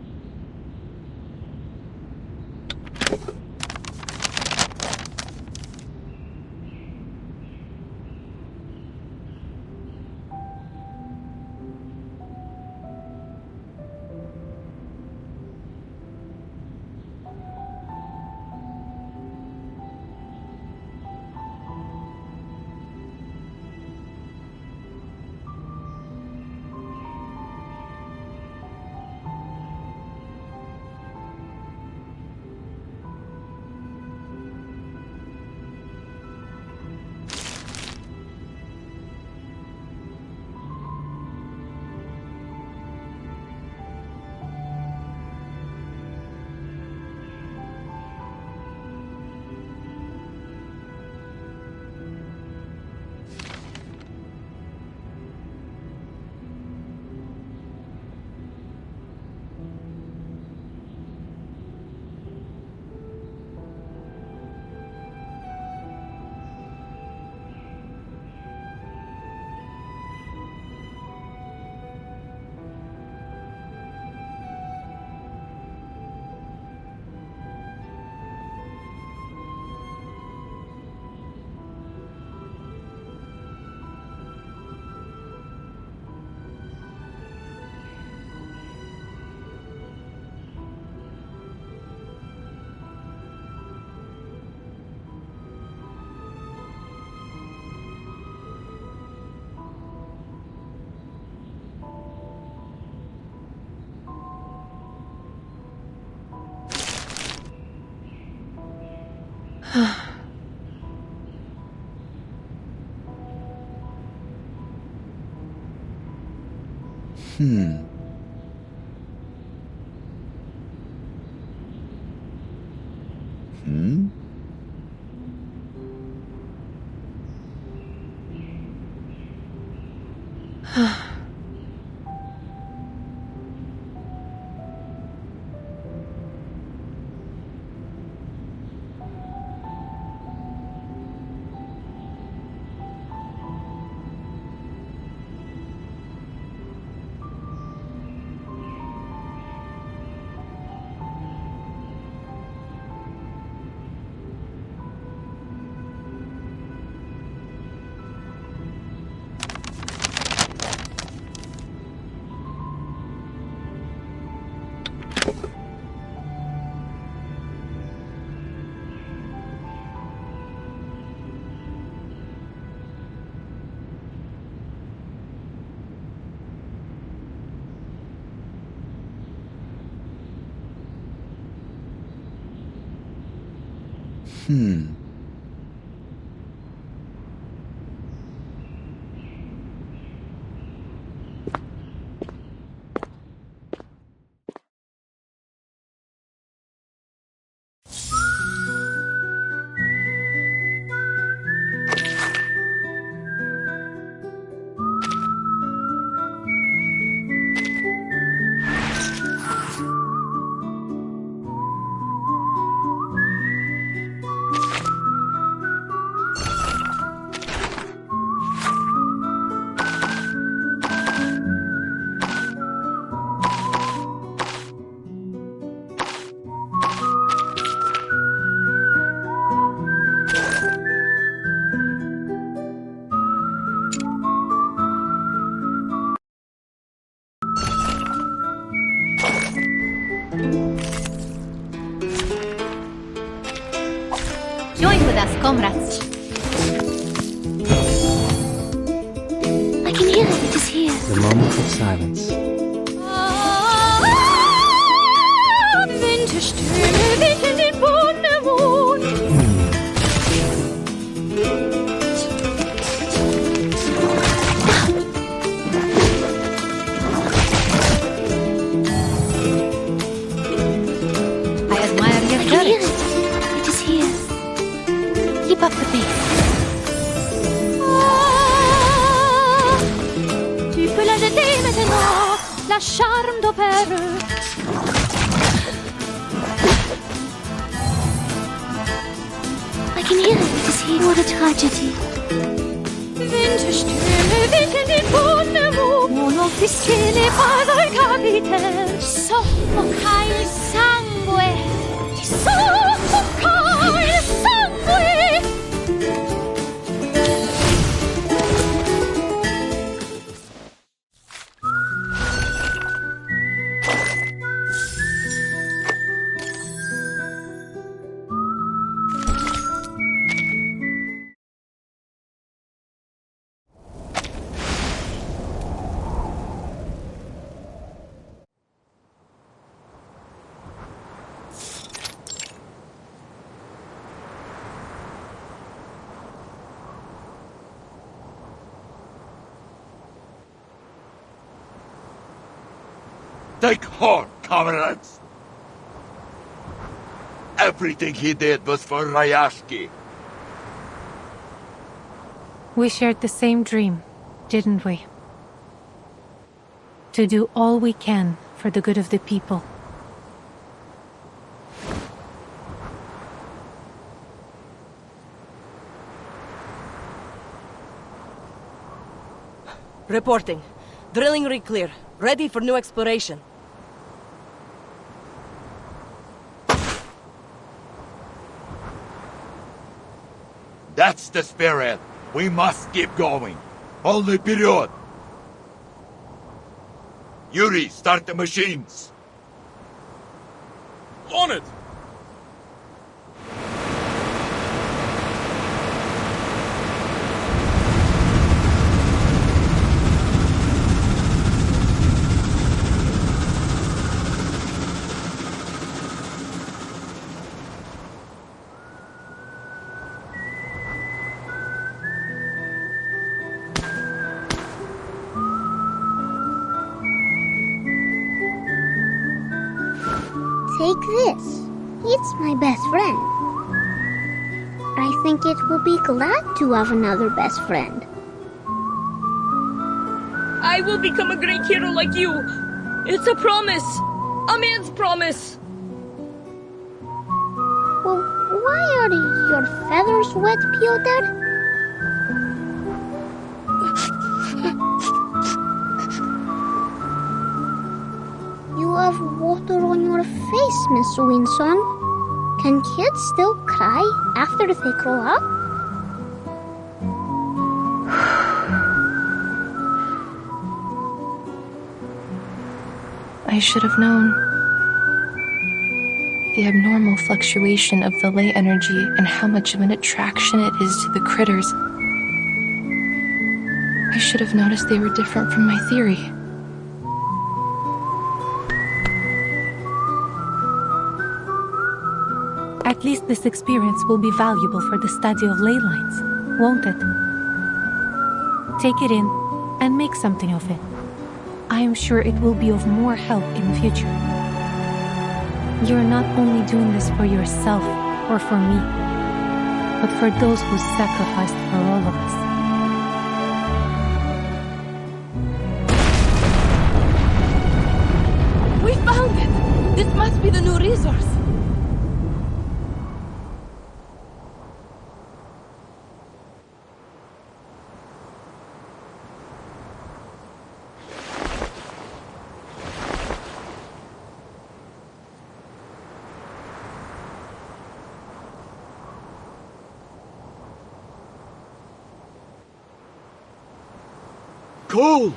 Join with us, comrades. I can hear it. It is here. The moment of silence. Winterstürme wickeln den Boden. I admire your I can hear courage. it. It is here. Keep up the pace. Tu peux la jeter maintenant, la charme d'opère. I can hear it. It is here. What a tragedy. Winterstürme wickeln den Boden um. Monofiscile padre capitaine. Soffoca il sangue. Soffoca il sangue. Take heart, comrades! Everything he did was for Rayashki. We shared the same dream, didn't we? To do all we can for the good of the people. Reporting. Drilling rig clear. Ready for new exploration. That's the spirit. We must keep going. Only period. Yuri, start the machines. On it! this. It's my best friend. I think it will be glad to have another best friend. I will become a great hero like you. It's a promise. A man's promise. Well, why are your feathers wet, Piotr? You have water on your face, Miss Winsong. Can kids still cry after they grow up? I should have known. The abnormal fluctuation of the ley energy and how much of an attraction it is to the critters. I should have noticed they were different from my theory. At least this experience will be valuable for the study of ley lines, won't it? Take it in and make something of it. I am sure it will be of more help in the future. You're not only doing this for yourself or for me, but for those who sacrificed for all of us. We found it! This must be the new resource. Cole!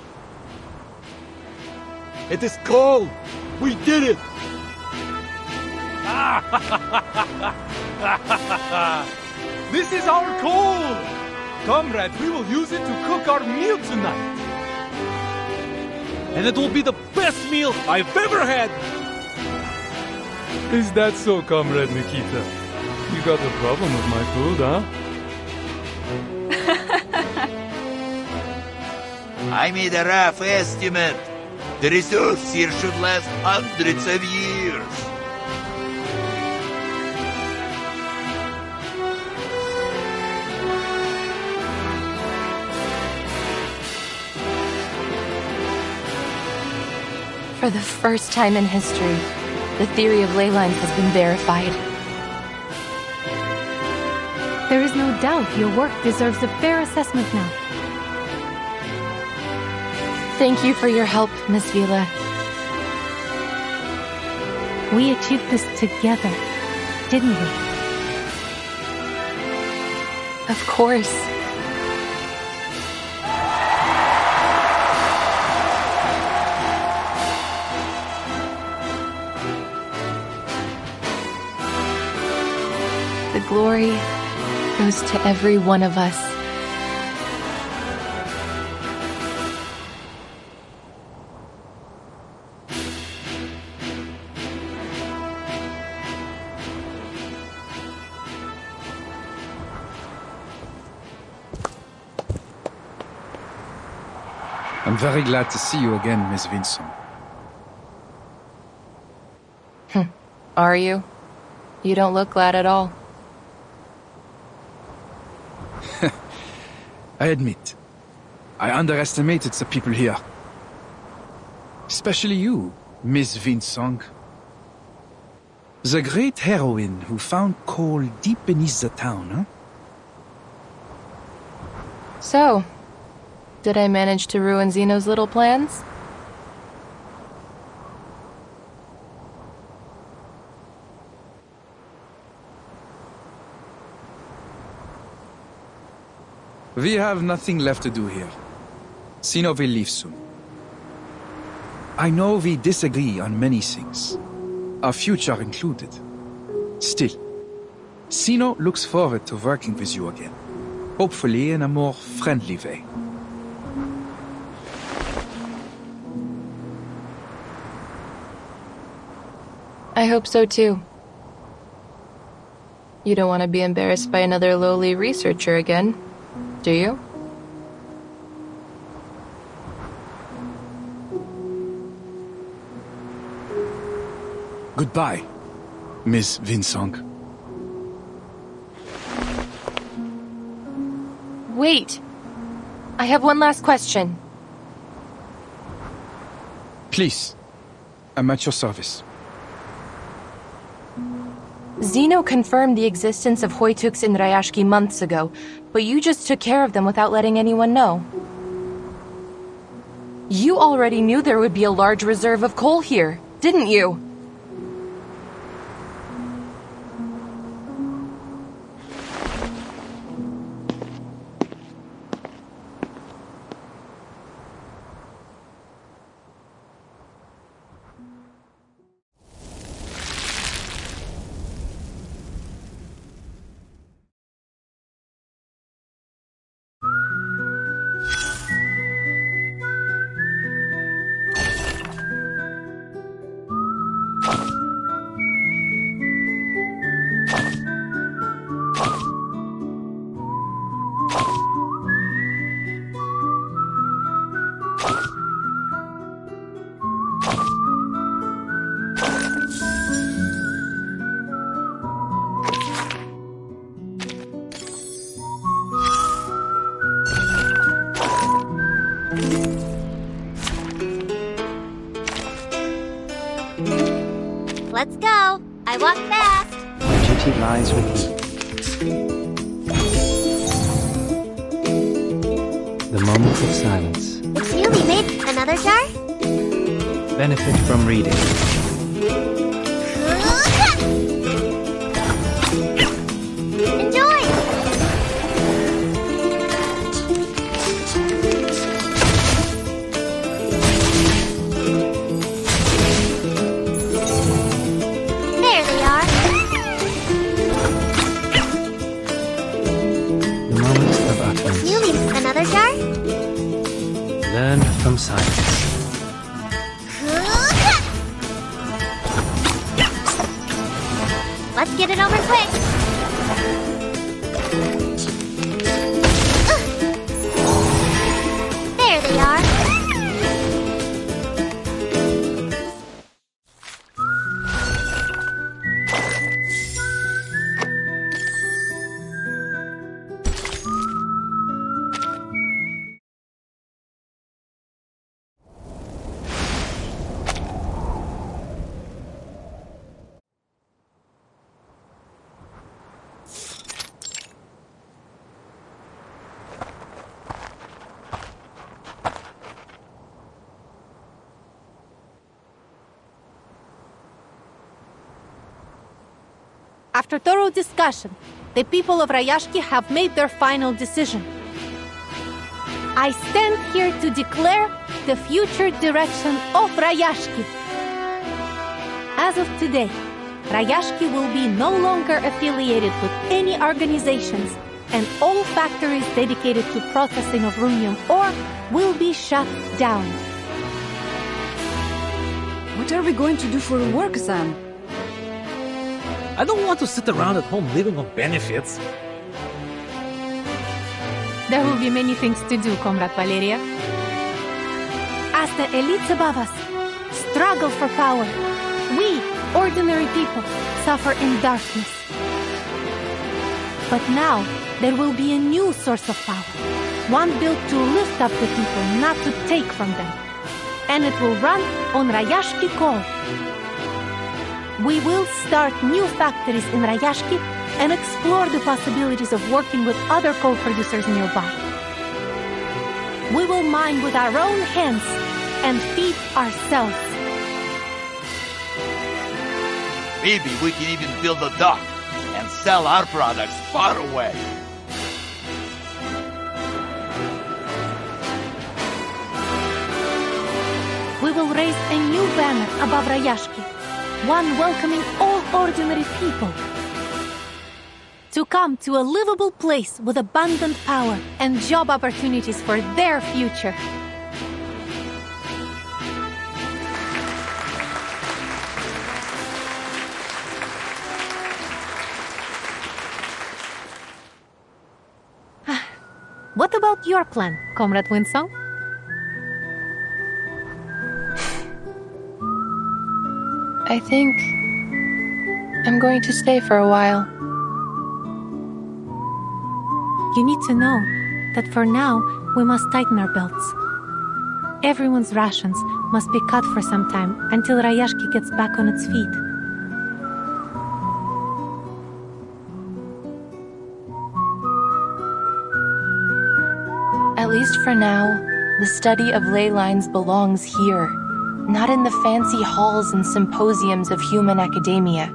It is Cole! We did it! This is our coal! Comrades, we will use it to cook our meal tonight. And it will be the best meal I've ever had! Is that so, Comrade Nikita? You got a problem with my food, huh? I made a rough estimate. The resource here should last hundreds of years. For the first time in history, the theory of ley lines has been verified. There is no doubt your work deserves a fair assessment now. Thank you for your help, Miss Vila. We achieved this together, didn't we? Of course. The glory goes to every one of us. I'm very glad to see you again, Miss Vincent. Are you? You don't look glad at all. I admit, I underestimated the people here. Especially you, Miss Vinsong. The great heroine who found coal deep beneath the town, huh? So, did I manage to ruin Zeno's little plans? We have nothing left to do here. Zeno will leave soon. I know we disagree on many things, our future included. Still, Zeno looks forward to working with you again, hopefully in a more friendly way. I hope so too. You don't want to be embarrassed by another lowly researcher again, do you? Goodbye, Miss Vinsong. Wait. I have one last question. Please, I'm at your service. Zeno confirmed the existence of Hoytuks in Rayashki months ago, but you just took care of them without letting anyone know. You already knew there would be a large reserve of coal here, didn't you? Let's go. I walk fast. My duty lies with you. The moment of silence. It's newly made. Another jar? Benefit from reading. Enjoy! There they are. The moment of utterance. Newly another jar? Learn from silence. Let's get it over quick. There they are. After thorough discussion, the people of Rayashki have made their final decision. I stand here to declare the future direction of Rayashki. As of today, Rayashki will be no longer affiliated with any organizations, and all factories dedicated to processing of runium ore will be shut down. What are we going to do for work, Sam? I don't want to sit around at home living on benefits. There will be many things to do, Comrade Valeria. As the elites above us struggle for power, we, ordinary people, suffer in darkness. But now, there will be a new source of power, one built to lift up the people, not to take from them. And it will run on Rayashki coal. We will start new factories in Rayashki and explore the possibilities of working with other coal producers nearby. We will mine with our own hands and feed ourselves. Maybe we can even build a dock and sell our products far away. We will raise a new banner above Rayashki, one welcoming all ordinary people to come to a livable place with abundant power and job opportunities for their future. What about your plan, Comrade Winsong? I think I'm going to stay for a while. You need to know that for now, we must tighten our belts. Everyone's rations must be cut for some time until Rayashki gets back on its feet. At least for now, the study of ley lines belongs here, not in the fancy halls and symposiums of human academia.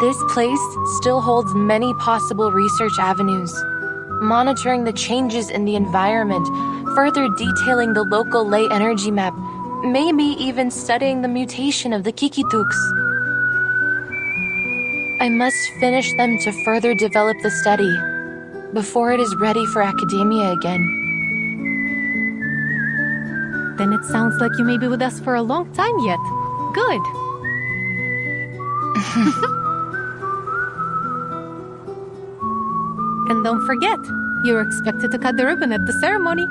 This place still holds many possible research avenues, monitoring the changes in the environment, further detailing the local ley energy map, maybe even studying the mutation of the Kikituks. I must finish them to further develop the study before it is ready for academia again. Then it sounds like you may be with us for a long time yet. Good. And don't forget, you're expected to cut the ribbon at the ceremony.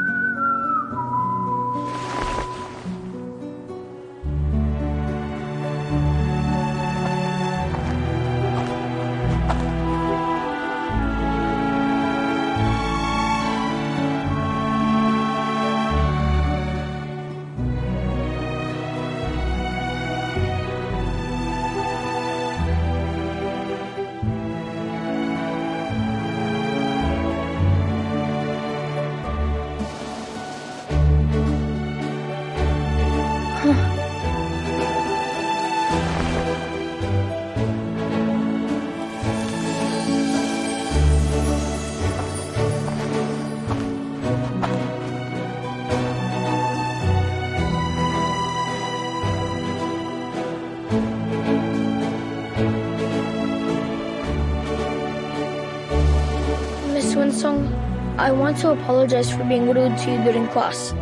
Miss Winsong, I want to apologize for being rude to you during class.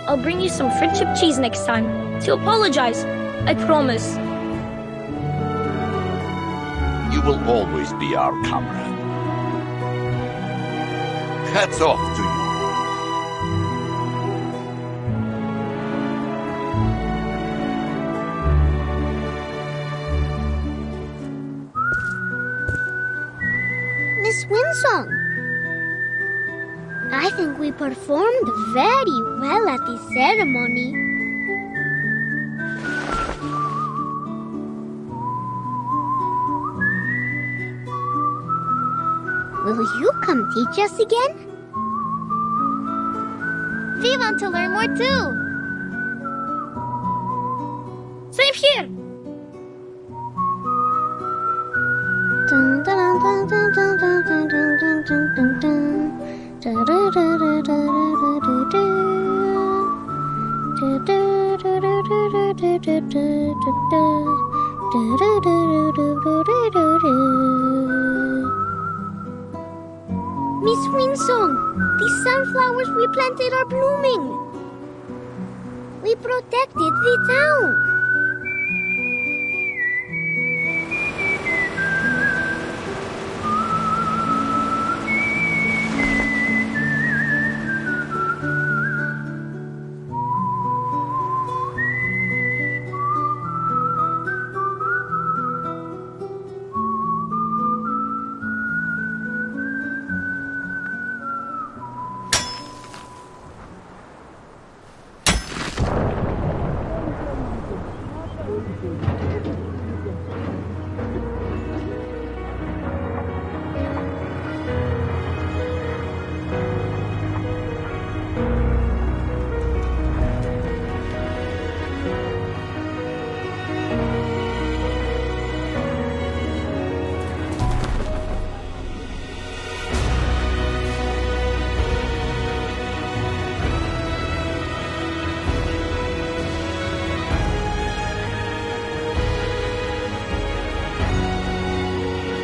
I'll bring you some friendship cheese next time to apologize. I promise. You will always be our comrade. Hats off to you. Miss Winsong, I think we performed very well at the ceremony. Will you come teach us again? We want to learn more too. Same here. Dun, dun, dun, dun, dun, dun, dun, dun, dun, dun, dun. Da, da, da, da, da, da, da, da. Da, da, da, da, da, da, da, da, da. Da, da, da, da, da, da, da, da. Miss Winsong, the sunflowers we planted are blooming. We protected the town.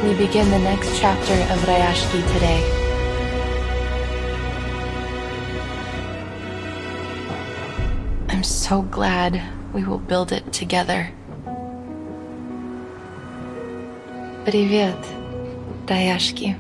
We begin the next chapter of Rayashki today. I'm so glad we will build it together. Привет, Rayashki.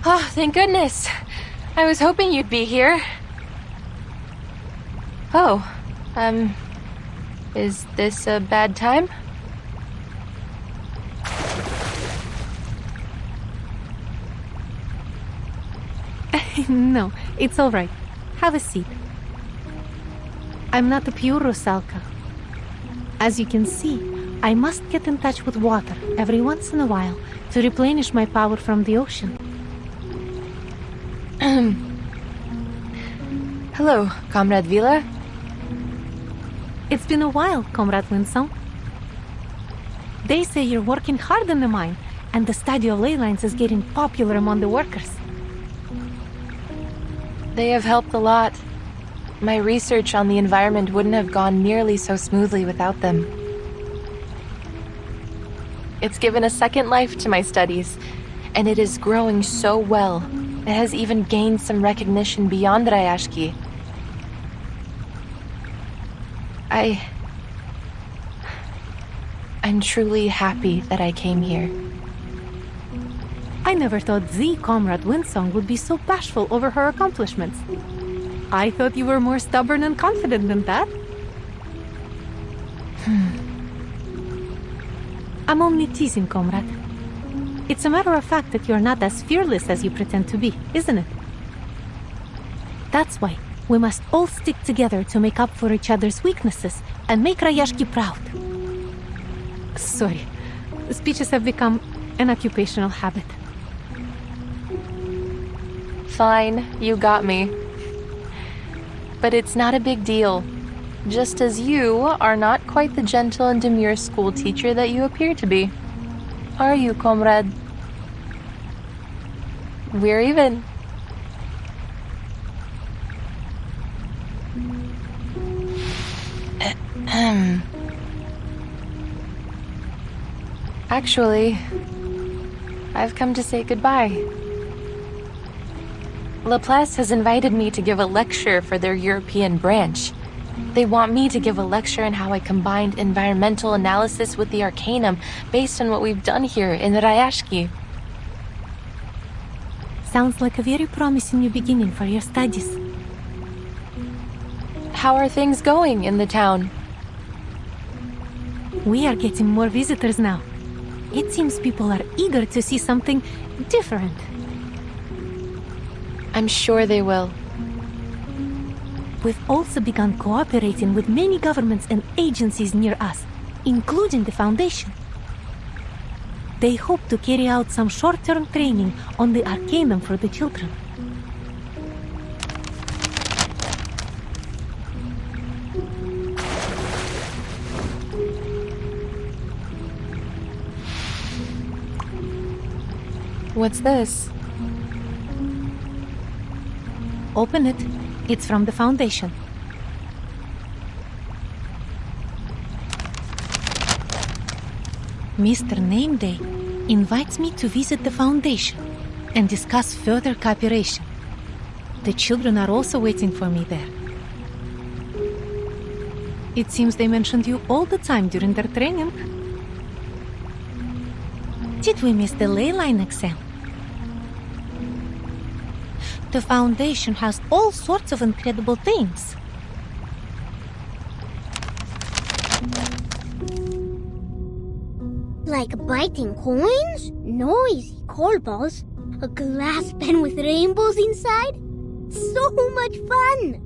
Oh, thank goodness. I was hoping you'd be here. Oh, is this a bad time? No, it's all right. Have a seat. I'm not a pure Rusalka. As you can see, I must get in touch with water every once in a while to replenish my power from the ocean. Hello, Comrade Vila. It's been a while, Comrade Winsong. They say you're working hard in the mine, and the study of ley lines is getting popular among the workers. They have helped a lot. My research on the environment wouldn't have gone nearly so smoothly without them. It's given a second life to my studies, and it is growing so well. It has even gained some recognition beyond Rayashki. I'm truly happy that I came here. I never thought the Comrade Winsong would be so bashful over her accomplishments. I thought you were more stubborn and confident than that. I'm only teasing, Comrade. It's a matter of fact that you're not as fearless as you pretend to be, isn't it? That's why we must all stick together to make up for each other's weaknesses and make Rayashki proud. Sorry, speeches have become an occupational habit. Fine, you got me. But it's not a big deal. Just as you are not quite the gentle and demure school teacher that you appear to be. Are you, comrade? We're even. Actually, I've come to say goodbye. Laplace has invited me to give a lecture for their European branch. They want me to give a lecture on how I combined environmental analysis with the Arcanum based on what we've done here in Rayashki. Sounds like a very promising new beginning for your studies. How are things going in the town? We are getting more visitors now. It seems people are eager to see something different. I'm sure they will. We've also begun cooperating with many governments and agencies near us, including the Foundation. They hope to carry out some short-term training on the Arcanum for the children. What's this? Open it. It's from the Foundation. Mr. Nameday invites me to visit the Foundation and discuss further cooperation. The children are also waiting for me there. It seems they mentioned you all the time during their training. Did we miss the ley line exam? The Foundation has all sorts of incredible things. Like biting coins, noisy coal balls, a glass pen with rainbows inside. So much fun!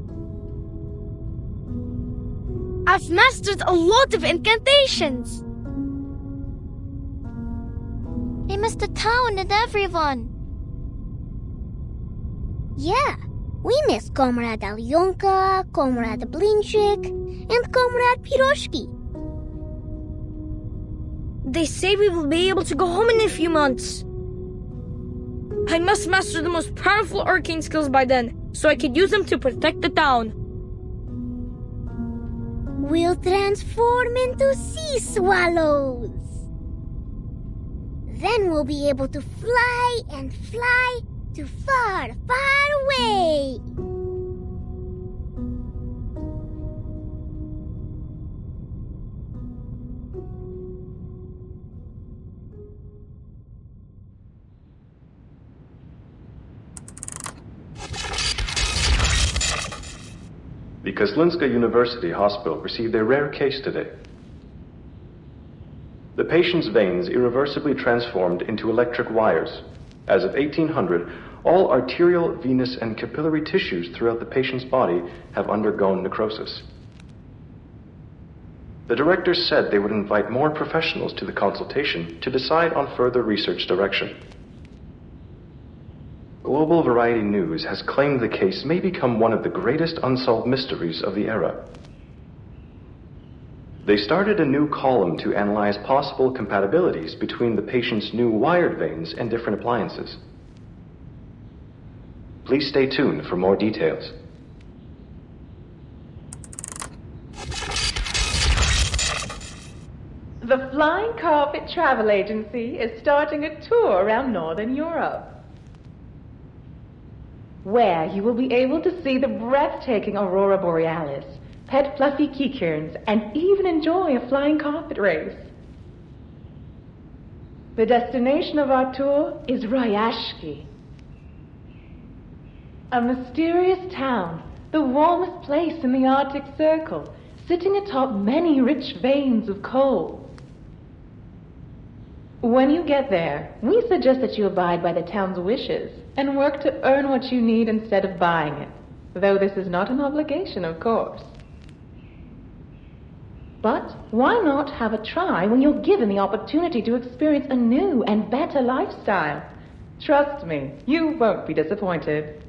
I've mastered a lot of incantations. They missed the town and everyone. Yeah, we miss Comrade Alyonka, Comrade Blinchik, and Comrade Piroshki. They say we will be able to go home in a few months. I must master the most powerful arcane skills by then, so I can use them to protect the town. We'll transform into sea swallows. Then we'll be able to fly and fly to far, far away. Koslinska University Hospital received a rare case today. The patient's veins irreversibly transformed into electric wires. As of 1800, all arterial, venous, and capillary tissues throughout the patient's body have undergone necrosis. The directors said they would invite more professionals to the consultation to decide on further research direction. Global Variety News has claimed the case may become one of the greatest unsolved mysteries of the era. They started a new column to analyze possible compatibilities between the patient's new wired veins and different appliances. Please stay tuned for more details. The Flying Carpet Travel Agency is starting a tour around Northern Europe, where you will be able to see the breathtaking Aurora Borealis, pet fluffy kikerns, and even enjoy a flying carpet race. The destination of our tour is Rayashki, a mysterious town, the warmest place in the Arctic Circle, sitting atop many rich veins of coal. When you get there, we suggest that you abide by the town's wishes and work to earn what you need instead of buying it, though this is not an obligation, of course. But why not have a try when you're given the opportunity to experience a new and better lifestyle? Trust me, you won't be disappointed.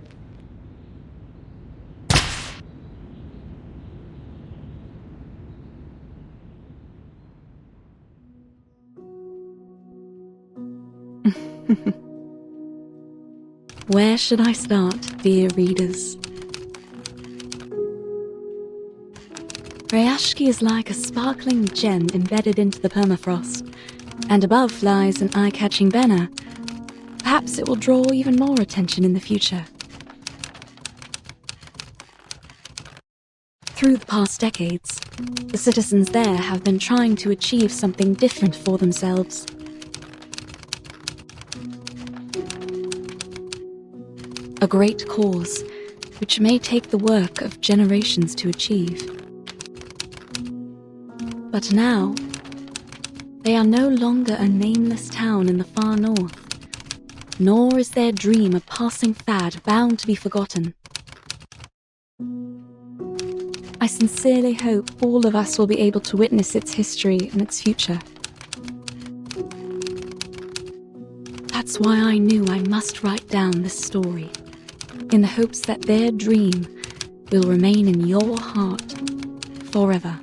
Where should I start, dear readers? Rayashki is like a sparkling gem embedded into the permafrost, and above lies an eye-catching banner. Perhaps it will draw even more attention in the future. Through the past decades, the citizens there have been trying to achieve something different for themselves. A great cause, which may take the work of generations to achieve. But now, they are no longer a nameless town in the far north, nor is their dream a passing fad bound to be forgotten. I sincerely hope all of us will be able to witness its history and its future. That's why I knew I must write down this story, in the hopes that their dream will remain in your heart forever.